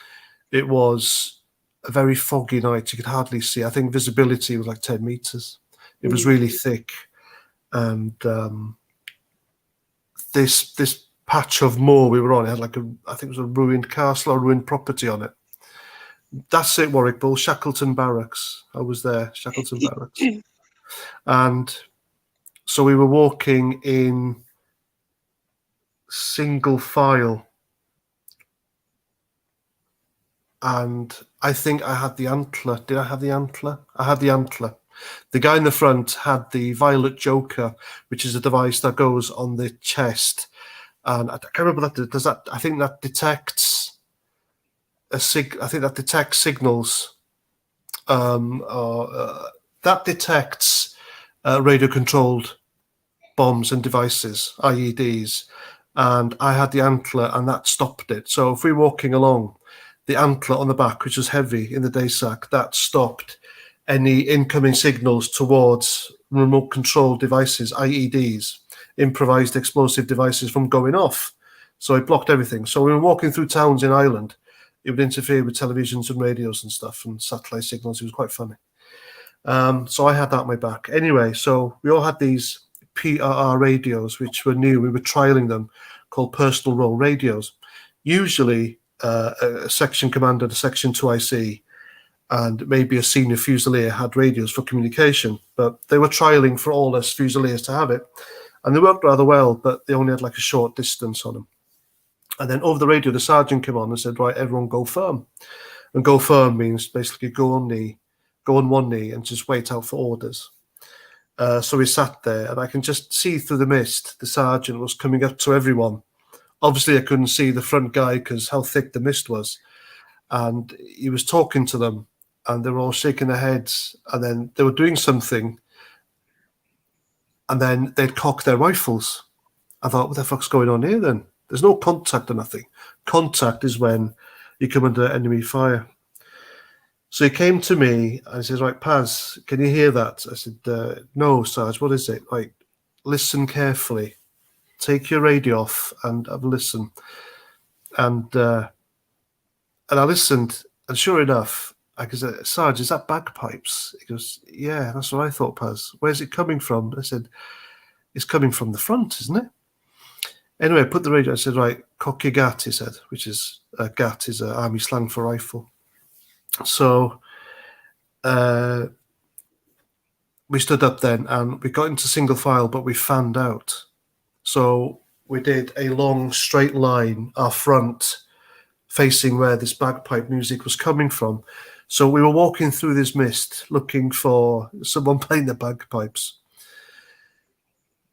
B: It was a very foggy night. You could hardly see. I think visibility was like 10 meters. It was really thick. And this patch of moor we were on, it had like I think it was a ruined castle or ruined property on it. That's it, Warwick Bull, Shackleton Barracks. I was there, Shackleton Barracks. And so we were walking in single file. And I think I had the antler. Did I have the antler? I had the antler. The guy in the front had the Violet Joker, which is a device that goes on the chest. And I can't remember that. Does that? I think that detects I think that detects signals. That detects radio-controlled bombs and devices, IEDs. And I had the antler, and that stopped it. So if we're walking along, the antler on the back, which was heavy in the day sack, that stopped any incoming signals towards remote control devices, IEDs, improvised explosive devices, from going off. So it blocked everything. So we were walking through towns in Ireland. It would interfere with televisions and radios and stuff and satellite signals. It was quite funny. So I had that on my back. Anyway, so we all had these PRR radios, which were new. We were trialing them, called personal role radios. Usually a section commander, the section 2IC, and maybe a senior fusilier had radios for communication, but they were trialing for all us fusiliers to have it. And they worked rather well, but they only had like a short distance on them. And then over the radio, the sergeant came on and said, right, everyone go firm. And go firm means basically go on one knee and just wait out for orders. So we sat there, and I can just see through the mist, the sergeant was coming up to everyone. Obviously, I couldn't see the front guy because how thick the mist was. And he was talking to them, and they were all shaking their heads. And then they were doing something, and then they'd cock their rifles. I thought, what the fuck's going on here then? There's no contact or nothing. Contact is when you come under enemy fire. So he came to me and he says, right, Paz, can you hear that? I said, no, Sarge, what is it? Like, listen carefully. Take your radio off and have a listen. And I listened, and sure enough, I said, Sarge, is that bagpipes? He goes, yeah, that's what I thought, Paz. Where's it coming from? I said, it's coming from the front, isn't it? Anyway, I put the radio, I said, right, cock your gat, he said, which is, gat is army slang for rifle. So we stood up then and we got into single file, but we fanned out. So we did a long straight line, our front, facing where this bagpipe music was coming from. So we were walking through this mist looking for someone playing the bagpipes.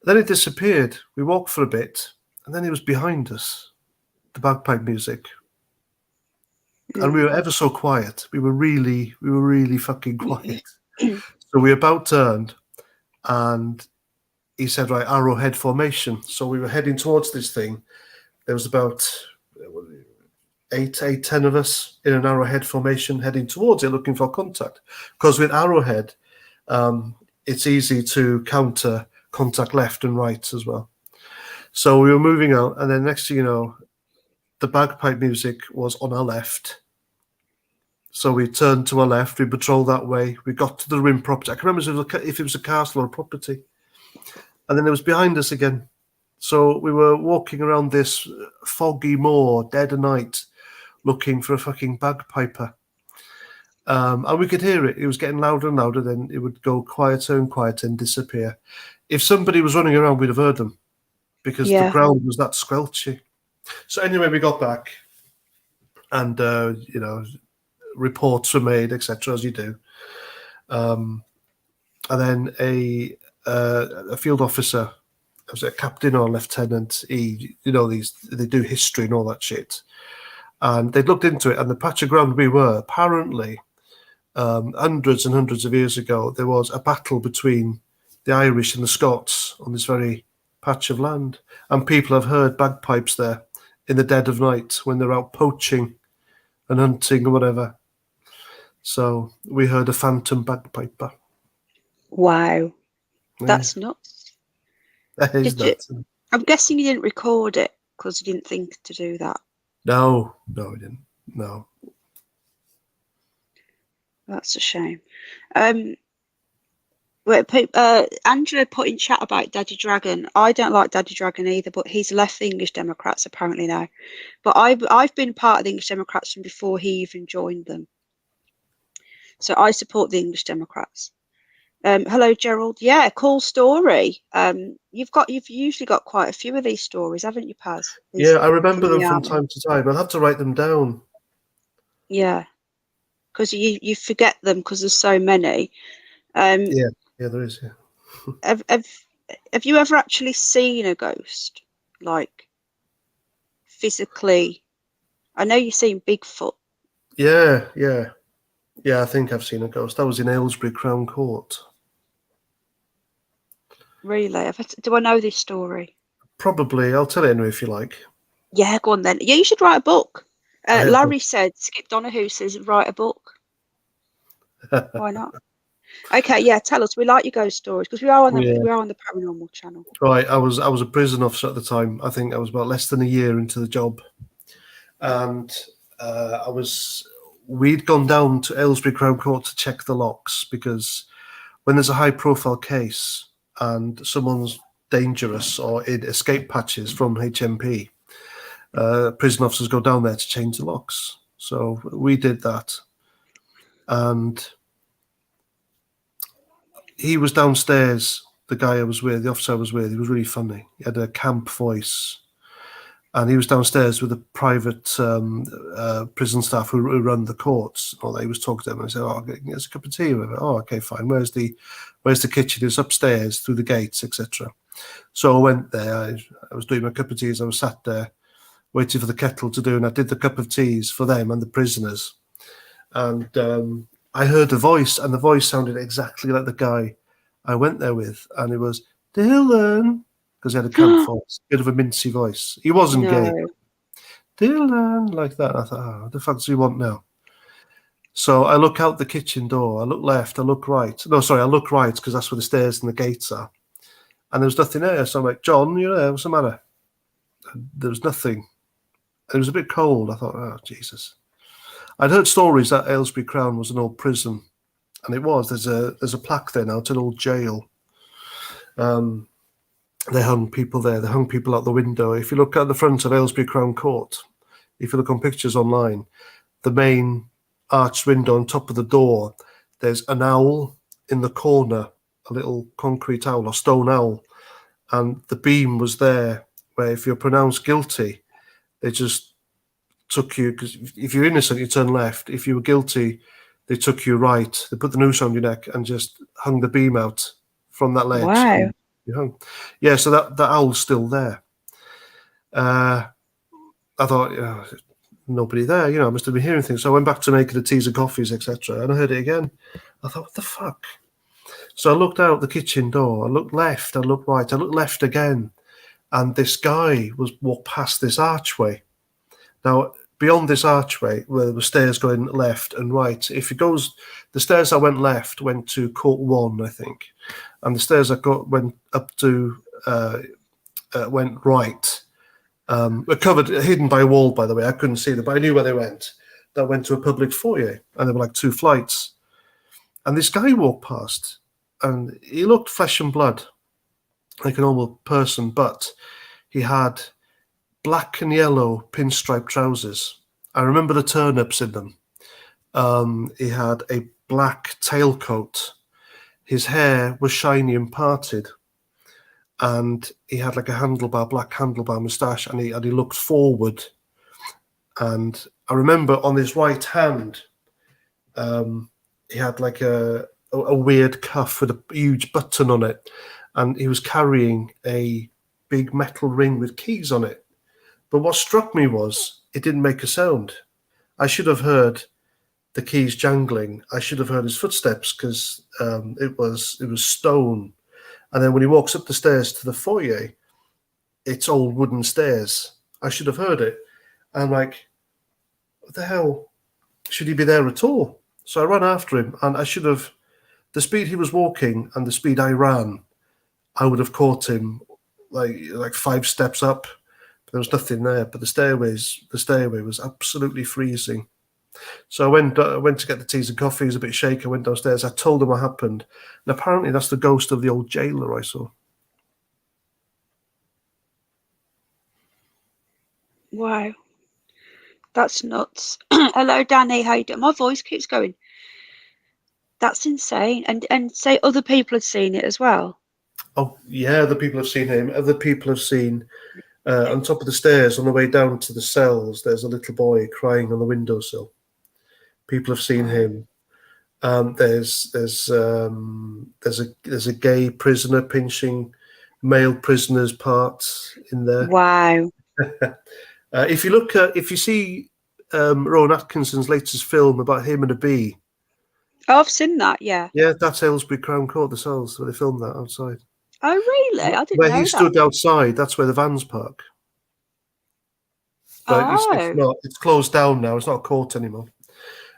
B: Then it disappeared. We walked for a bit and then it was behind us, the bagpipe music. And we were ever so quiet. We were really fucking quiet. So we about turned and he said, right, arrowhead formation. So we were heading towards this thing. There was about 10 of us in an arrowhead formation heading towards it, looking for contact. Because with arrowhead, it's easy to counter contact left and right as well. So we were moving out, and then next thing you know, the bagpipe music was on our left. So we turned to our left, we patrolled that way, we got to the rim property. I can remember if it was a castle or a property. And then it was behind us again. So we were walking around this foggy moor, dead of night, looking for a fucking bagpiper. And we could hear it. It was getting louder and louder, then it would go quieter and quieter and disappear. If somebody was running around, we'd have heard them because the ground was that squelchy. So anyway, we got back and, reports were made, etc., as you do. And then a field officer, was it a captain or a lieutenant? They do history and all that shit. And they'd looked into it, and the patch of ground we were, apparently, hundreds and hundreds of years ago, there was a battle between the Irish and the Scots on this very patch of land. And people have heard bagpipes there in the dead of night when they're out poaching and hunting or whatever. So we heard a phantom bagpiper.
A: Wow. That's nuts.
B: That is nuts.
A: I'm guessing you didn't record it because you didn't think to do that.
B: No, we didn't. No.
A: That's a shame. Angela put in chat about Daddy Dragon. I don't like Daddy Dragon either, but he's left the English Democrats apparently now. But I've been part of the English Democrats from before he even joined them. So I support the English Democrats. Hello, Gerald. Yeah, cool story. You've usually got quite a few of these stories, haven't you, Paz?
B: Yeah, I remember them from time to time. I'll have to write them down.
A: Yeah, because you forget them because there's so many.
B: Yeah, there is. Yeah.
A: Have you ever actually seen a ghost, like physically? I know you've seen Bigfoot.
B: Yeah. I think I've seen a ghost. That was in Aylesbury Crown Court.
A: Really? Do I know this story?
B: Probably. I'll tell it anyway if you like.
A: Yeah, go on then. Yeah, you should write a book. Larry said, Skip Donahue says, write a book. Why not? Okay, yeah, tell us. We like your ghost stories because we are on the Paranormal channel.
B: Right, I was a prison officer at the time. I think I was about less than a year into the job, and we'd gone down to Aylesbury Crown Court to check the locks because when there's a high-profile case and someone's dangerous or in escape patches from HMP, prison officers go down there to change the locks. So we did that, and he was downstairs. The guy I was with, the officer I was with, he was really funny. He had a camp voice. And he was downstairs with the private prison staff who run the courts. He was talking to them and I said, "Oh, get us a cup of tea." "Oh, okay, fine. Where's the kitchen?" "It's upstairs through the gates, etc." So I went there. I was doing my cup of teas. I was sat there waiting for the kettle to do, and I did the cup of teas for them and the prisoners. And I heard a voice, and the voice sounded exactly like the guy I went there with, and it was Dylan. Because he had a camp voice, bit of a mincy voice. He wasn't gay. Dylan, like that. I thought, oh, what the fuck does he want now? So I look out the kitchen door. I look left. I look right. No, sorry, I look right because that's where the stairs and the gates are. And there was nothing there. So I'm like, John, you know, what's the matter? And there was nothing. It was a bit cold. I thought, oh, Jesus. I'd heard stories that Aylesbury Crown was an old prison. And it was. There's a plaque there now. It's an old jail. They hung people there. They hung people out the window. If you look at the front of Aylesbury Crown Court, if you look on pictures online, the main arched window on top of the door, there's an owl in the corner, a little concrete owl or stone owl. And the beam was there where if you're pronounced guilty, they just took you, because if you're innocent, you turn left. If you were guilty, they took you right. They put the noose on your neck and just hung the beam out from that ledge.
A: Wow.
B: You hung. Yeah, so that owl's still there. I thought, oh, nobody there, you know, I must have been hearing things. So I went back to making the teas and coffees, etc. And I heard it again. I thought, what the fuck? So I looked out the kitchen door. I looked left. I looked right. I looked left again. And this guy walked past this archway. Now, beyond this archway, where there were stairs going left and right, if it goes, the stairs that went left went to Court 1, I think. And the stairs that went up to, went right. Were covered, hidden by a wall, by the way. I couldn't see them, but I knew where they went. That went to a public foyer, and there were like 2 flights. And this guy walked past, and he looked flesh and blood, like a normal person, but he had black and yellow pinstripe trousers. I remember the turnips in them. He had a black tailcoat. His hair was shiny and parted. And he had like a black handlebar moustache, and he looked forward. And I remember on his right hand, he had like a weird cuff with a huge button on it, and he was carrying a big metal ring with keys on it. But what struck me was it didn't make a sound. I should have heard the keys jangling. I should have heard his footsteps because it was stone. And then when he walks up the stairs to the foyer, it's old wooden stairs. I should have heard it. And I'm like, what the hell? Should he be there at all? So I ran after him, and I should have, the speed he was walking and the speed I ran, I would have caught him like 5 steps up. But there was nothing there. But the stairway was absolutely freezing. So I went to get the teas and coffees, a bit shaky. I went downstairs. I told him what happened. And apparently that's the ghost of the old jailer I saw.
A: Wow. That's nuts. Hello, Danny. How you doing? My voice keeps going. That's insane. And say other people had seen it as well.
B: Oh, yeah, other people have seen him. Other people have seen on top of the stairs on the way down to the cells, there's a little boy crying on the windowsill. People have seen him. There's a gay prisoner pinching male prisoners' parts in there.
A: Wow.
B: If you see Rowan Atkinson's latest film about him and a bee.
A: Oh, I've seen that. Yeah.
B: Yeah, that's Aylesbury Crown Court, the cells where they filmed that outside.
A: Oh, really? I didn't know
B: Where he
A: that.
B: stood outside, that's where the vans park. But it's not. It's closed down now. It's not a court anymore.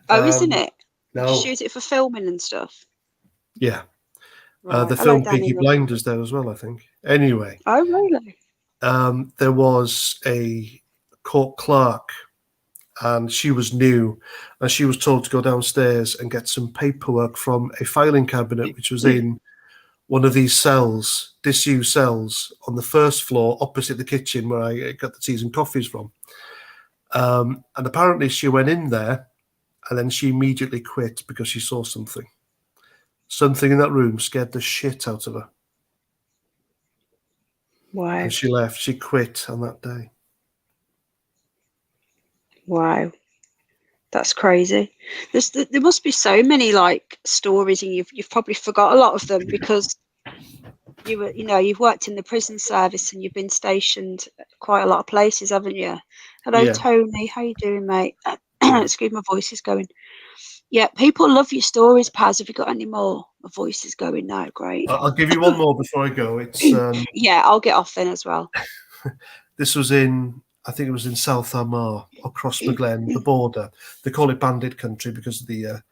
A: Oh, isn't it?
B: No.
A: Just use it for filming and stuff.
B: Yeah.
A: Right.
B: The film Peaky Blinders there as well, I think. Anyway.
A: Oh, really?
B: There was a court clerk, and she was new, and she was told to go downstairs and get some paperwork from a filing cabinet, which was in one of these cells, disused cells, on the first floor opposite the kitchen where I got the teas and coffees from. And apparently she went in there, and then she immediately quit because she saw something. Something in that room scared the shit out of her.
A: Wow.
B: And she left. She quit on that day.
A: Wow. That's crazy. There must be so many like stories, and you've probably forgot a lot of them because you've worked in the prison service and you've been stationed at quite a lot of places, haven't you? Hello, yeah. Tony. How you doing, mate? Excuse my voice is going. Yeah, people love your stories, Paz. Have you got any more? My voice is going now. Great.
B: I'll give you one more before I go. It's
A: yeah, I'll get off then as well.
B: This was in I think it was in South Armagh, across the Glen, the border. They call it Bandit Country because of the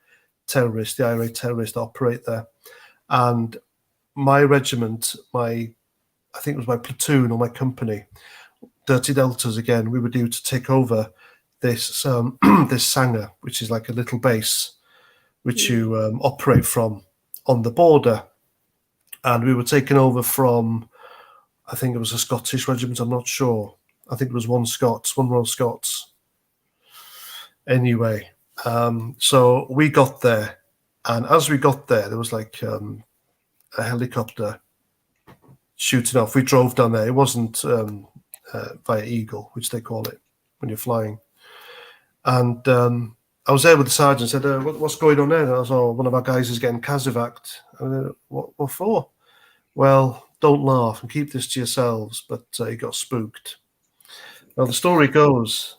B: terrorists, the IRA terrorists that operate there. And my regiment, I think it was my platoon or my company, Dirty Deltas again, we were due to take over this this Sanger, which is like a little base which you operate from on the border. And we were taken over from, I think it was a Scottish regiment, I'm not sure. I think it was one Royal Scots. Anyway, so we got there. And as we got there was like a helicopter shooting off. We drove down there. It wasn't via Eagle, which they call it when you're flying. And I was there with the sergeant, said, what's going on there? And I was, one of our guys is getting casevaced. What for? Well, don't laugh and keep this to yourselves, but he got spooked. Now, the story goes,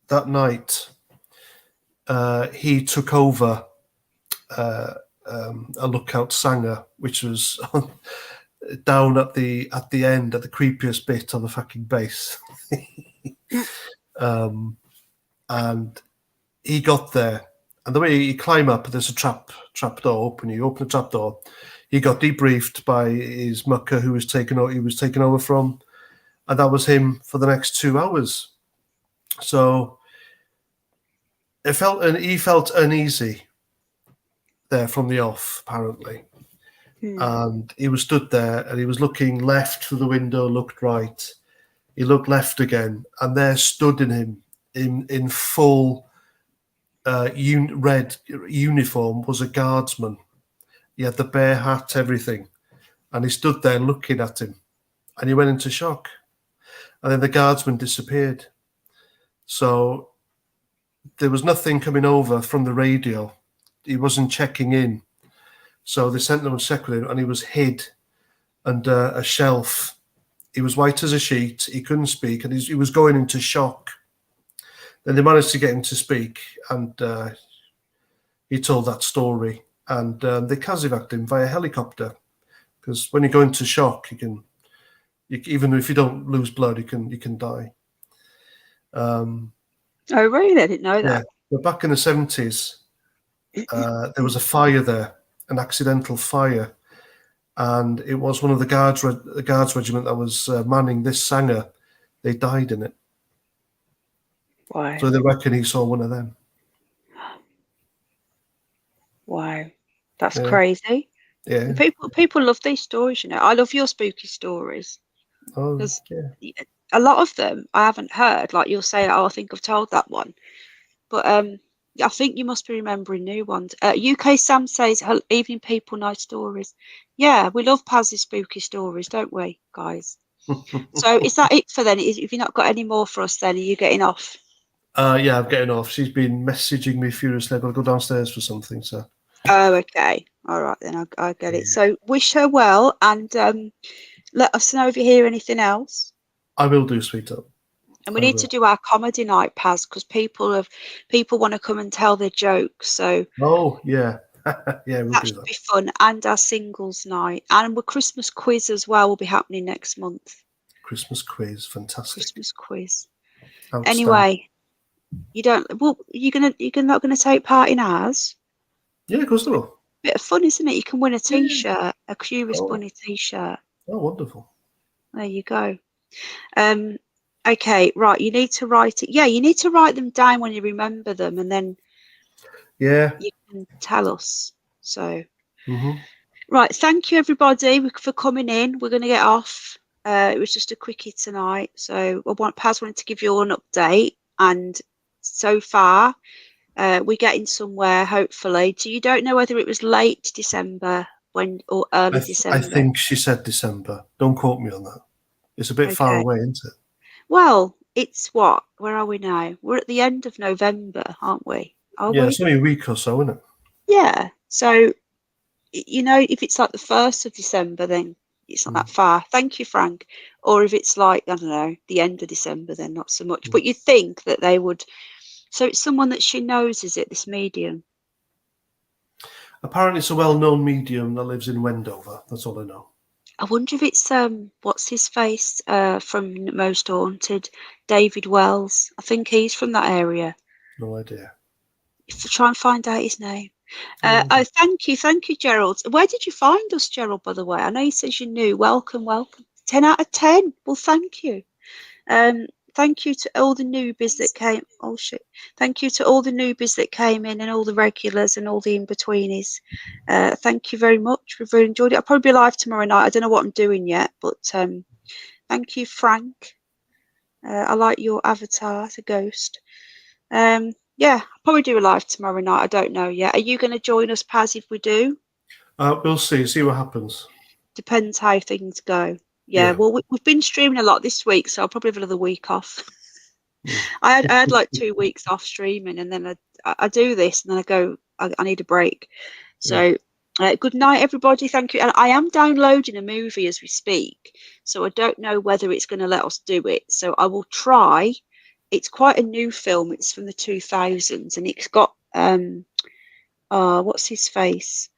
B: that night, he took over a lookout Sanger, which was down at the end, at the creepiest bit on the fucking base. And he got there, and the way you climb up, there's a trap door open. You open the trap door. He got debriefed by his mucker who was taken over from, and that was him for the next 2 hours. So he felt uneasy there from the off, apparently. And he was stood there and he was looking left through the window, looked right. He looked left again, and there stood in full red uniform was a guardsman. He had the bear hat, everything. And he stood there looking at him, and he went into shock. And then the guardsman disappeared. So there was nothing coming over from the radio. He wasn't checking in. So they sent them a secretary, and he was hid under a shelf. He was white as a sheet. He couldn't speak, and he was going into shock. Then they managed to get him to speak, and he told that story. And they casevaced him via helicopter, because when you go into shock, even if you don't lose blood, you can die.
A: Oh, really? I didn't know that.
B: Yeah. But back in the 70s, there was a fire there, an accidental fire, and it was one of the guards regiment that was manning this Sanger. They died in it.
A: Wow.
B: So they reckon he saw one of them.
A: Wow, that's crazy.
B: Yeah.
A: People love these stories, you know. I love your spooky stories.
B: Oh,
A: yeah. A lot of them I haven't heard. Like you'll say, I think I've told that one. But I think you must be remembering new ones. UK Sam says, evening people, nice stories. Yeah, we love Paz's spooky stories, don't we, guys? So is that it for then? If you've not got any more for us, then are you getting off?
B: Yeah, I'm getting off. She's been messaging me furiously. I've got to go downstairs for something. So.
A: Oh, okay. All right, then I get it. So wish her well, and let us know if you hear anything else.
B: I will do, sweetheart.
A: And we need to do our comedy night, Paz, because people want to come and tell their jokes. So
B: yeah. Yeah, we'll
A: that
B: do
A: should
B: that.
A: be fun. And our singles night, and our Christmas quiz as well will be happening next month.
B: Christmas quiz, fantastic.
A: Christmas quiz. Anyway, you're not gonna take part in ours.
B: Yeah, of course I will.
A: Bit of fun, isn't it? You can win a T-shirt, a Curious Bunny T-shirt.
B: Oh, wonderful.
A: There you go. Okay, right. You need to write it. Yeah, you need to write them down when you remember them, and then you can tell us. So, right. Thank you, everybody, for coming in. We're going to get off. It was just a quickie tonight. So, Paz wanted to give you all an update, and so far, we're getting somewhere. Hopefully, you don't know whether it was late December or early December.
B: I think she said December. Don't quote me on that. It's a bit far away, isn't it?
A: Well, it's what? Where are we now? We're at the end of November, aren't we?
B: It's only a week or so, isn't it?
A: Yeah. So, if it's like the 1st of December, then it's not that far. Thank you, Frank. Or if it's like, I don't know, the end of December, then not so much. But you'd think that they would. So it's someone that she knows, is it, this medium?
B: Apparently it's a well-known medium that lives in Wendover. That's all I know.
A: I wonder if it's what's his face from Most Haunted, David Wells. I think he's from that area.
B: No idea.
A: If I try and find out his name.
B: No idea.
A: Oh, thank you, Gerald. Where did you find us, Gerald? By the way, I know you says you knew. Welcome, welcome. 10 out of 10. Well, thank you. Um, thank you to all the newbies that came. Oh shit! Thank you to all the newbies that came in and all the regulars and all the in-betweenies. Thank you very much. We've really enjoyed it. I'll probably be live tomorrow night. I don't know what I'm doing yet, but thank you, Frank. I like your avatar as a ghost. Yeah, I'll probably do a live tomorrow night. I don't know yet. Are you going to join us, Paz, if we do?
B: We'll see what happens.
A: Depends how things go. Yeah,
B: Yeah.
A: well, we've been streaming a lot this week, so I'll probably have another week off.
B: Mm.
A: I had like 2 weeks off streaming, and then I do this, and then I go, I need a break.
B: Yeah.
A: So, good night, everybody. Thank you. And I am downloading a movie as we speak, so I don't know whether it's going to let us do it. So I will try. It's quite a new film. It's from the 2000s, and it's got what's his face?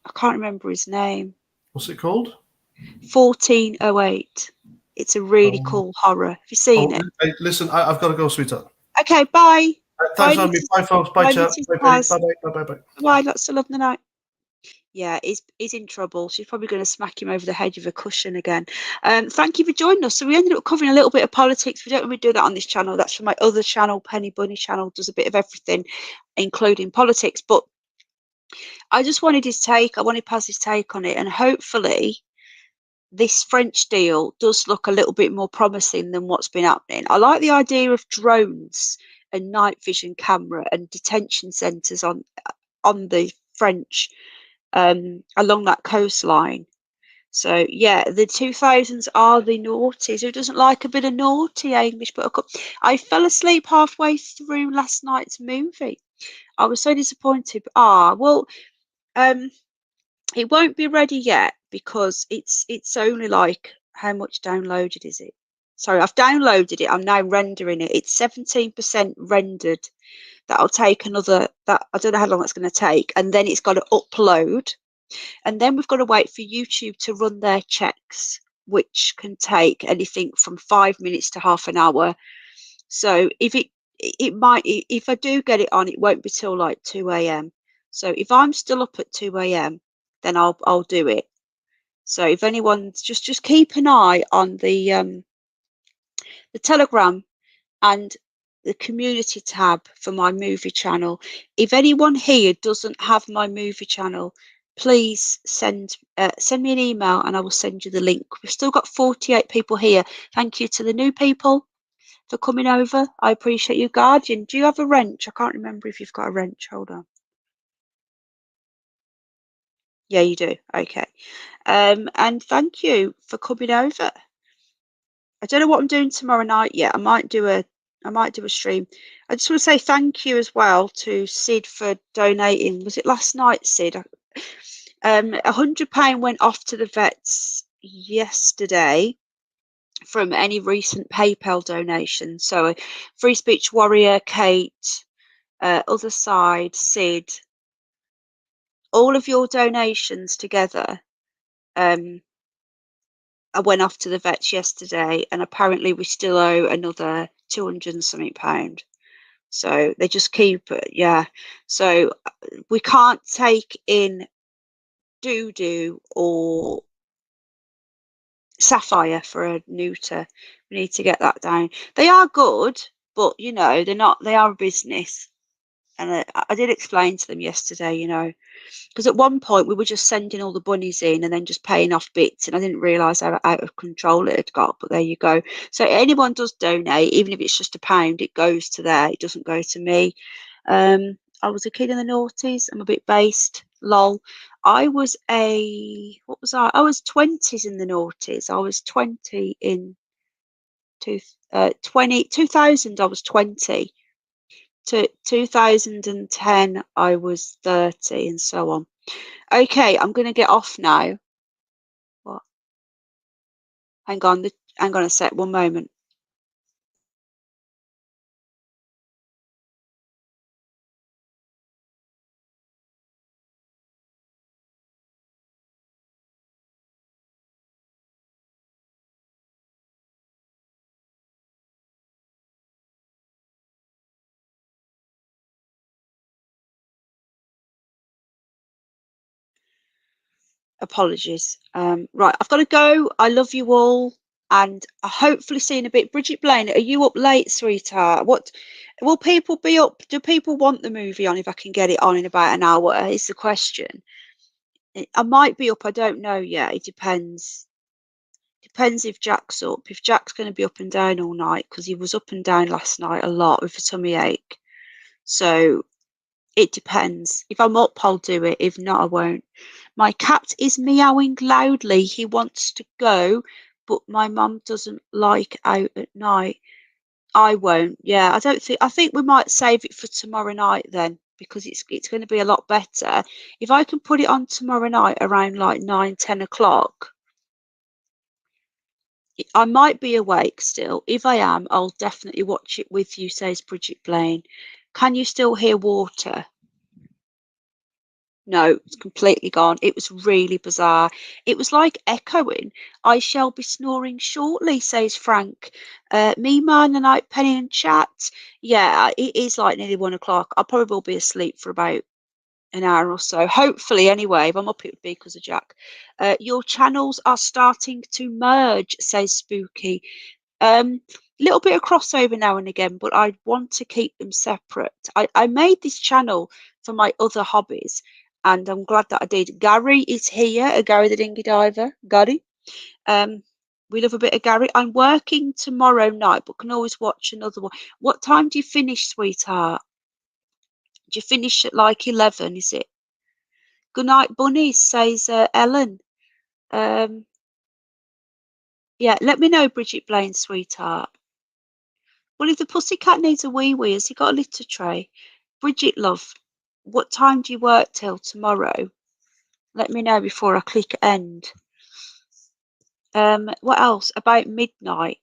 A: I can't remember his name.
B: What's it called?
A: 1408. It's a really
B: Um,
A: cool horror. Have you seen it?
B: hey, listen, I've got to go, sweetheart.
A: Okay, bye. Bye,
B: Thanks for having me.
A: Mrs.
B: Bye, folks. Bye,
A: Bye,
B: chat.
A: Mrs.
B: Bye, Penny.
A: Paz.
B: Bye, bye, bye, bye, bye.
A: Bye. Lots of love in the night. Yeah, he's in trouble. She's probably going to smack him over the head with a cushion again. Thank you for joining us. So we ended up covering a little bit of politics. We don't really do that on this channel. That's from my other channel, Penny Bunny channel, does a bit of everything, including politics. But I just wanted his take. I wanted Paz's take on it, and hopefully this French deal does look a little bit more promising than what's been happening. I like the idea of drones and night vision camera and detention centres on the French along that coastline. So yeah, the 2000s are the noughties. Who doesn't like a bit of naughty English buttercup? I fell asleep halfway through last night's movie. I was so disappointed. Well, it won't be ready yet because it's only like, how much downloaded is it? Sorry, I've downloaded it. I'm now rendering it. It's 17% rendered. That'll take another, that I don't know how long it's going to take, and then it's got to upload, and then we've got to wait for YouTube to run their checks, which can take anything from 5 minutes to half an hour. So it might, if I do get it on, it won't be till like 2 a.m. So if I'm still up at 2 a.m., then I'll do it. So if anyone's just keep an eye on the Telegram and the community tab for my movie channel. If anyone here doesn't have my movie channel, please send me an email and I will send you the link. We've still got 48 people here. Thank you to the new people for coming over. I appreciate you. Guardian, do you have a wrench? I can't remember if you've got a wrench. Hold on. Yeah, you do. Okay. And thank you for coming over. I don't know what I'm doing tomorrow night yet. I might do a stream. I just want to say thank you as well to Sid for donating. Was it last night, Sid? £100 went off to the vets yesterday from any recent PayPal donations. So Free Speech Warrior, Kate, Other Side, Sid, all of your donations together. I went off to the vets yesterday, and apparently we still owe another 200 and something pound. So they just keep, yeah. So we can't take in doo or sapphire for a neuter. We need to get that down. They are good, but you know they're not. They are a business, and I did explain to them yesterday. You know, because at one point we were just sending all the bunnies in and then just paying off bits, and I didn't realise how out of control it had got. But there you go. So anyone does donate, even if it's just £1, it goes to there. It doesn't go to me. I was a kid in the noughties. I'm a bit based. Lol. I was what was I? I was 20s in the noughties. I was 20 in 2000. I was 20. To 2010, I was 30, and so on. Okay, I'm going to get off now. What? Hang on a sec. One moment. Apologies. Right, I've got to go. I love you all, and I hopefully see you in a bit. Bridget Blaine, are you up late, sweetheart? What will people be up? Do people want the movie on if I can get it on in about an hour? Is the question. I might be up. I don't know yet. It depends. Depends if Jack's up. If Jack's going to be up and down all night because he was up and down last night a lot with a tummy ache. So it depends. If I'm up, I'll do it. If not, I won't. My cat is meowing loudly. He wants to go, but my mum doesn't like out at night. I won't. Yeah, I don't think. I think we might save it for tomorrow night then, because it's going to be a lot better if I can put it on tomorrow night around like 9, 10 o'clock. I might be awake still. If I am, I'll definitely watch it with you, says Bridget Blaine. Can you still hear water? No, it's completely gone. It was really bizarre. It was like echoing. I shall be snoring shortly, says Frank. Me, man, and I, Penny and chat. Yeah, it is like nearly 1 o'clock. I probably will be asleep for about an hour or so. Hopefully, anyway. If I'm up, it would be because of Jack. Your channels are starting to merge, says Spooky. Little bit of crossover now and again, but I want to keep them separate. I made this channel for my other hobbies, and I'm glad that I did. Gary is here, Gary the Dinghy Diver. Gary. We love a bit of Gary. I'm working tomorrow night, but can always watch another one. What time do you finish, sweetheart? Do you finish at like 11? Is it? Good night, bunnies, says Ellen. Yeah, let me know, Bridget Blaine, sweetheart. Well, if the pussycat needs a wee wee, has he got a litter tray? Bridget, love, what time do you work till tomorrow? Let me know before I click end. What else? About midnight.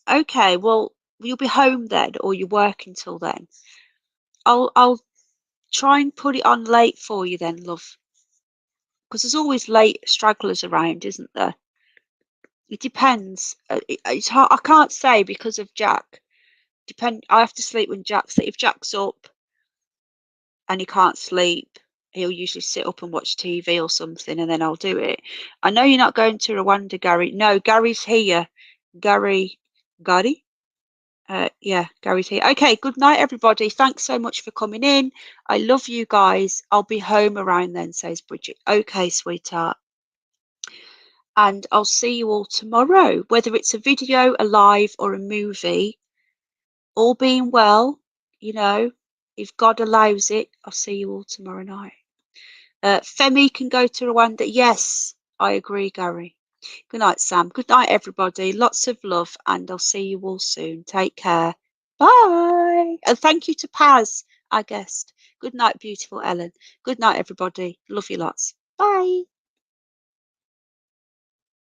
A: Okay, well, you'll be home then, or you're working till then. I'll try and put it on late for you then, love. Because there's always late stragglers around, isn't there? It depends. It's hard. I can't say because of Jack. I have to sleep when Jack's sleep. If Jack's up and he can't sleep, he'll usually sit up and watch TV or something, and then I'll do it. I know you're not going to Rwanda, Gary. No, Gary's here. Gary? Yeah, Gary's here. Okay, good night, everybody. Thanks so much for coming in. I love you guys. I'll be home around then, says Bridget. Okay, sweetheart. And I'll see you all tomorrow, whether it's a video, a live, or a movie. All being well, if God allows it, I'll see you all tomorrow night. Femi can go to Rwanda. Yes, I agree, Gary. Good night, Sam. Good night, everybody. Lots of love, and I'll see you all soon. Take care. Bye. And thank you to Paz, our guest. Good night, beautiful Ellen. Good night, everybody. Love you lots. Bye.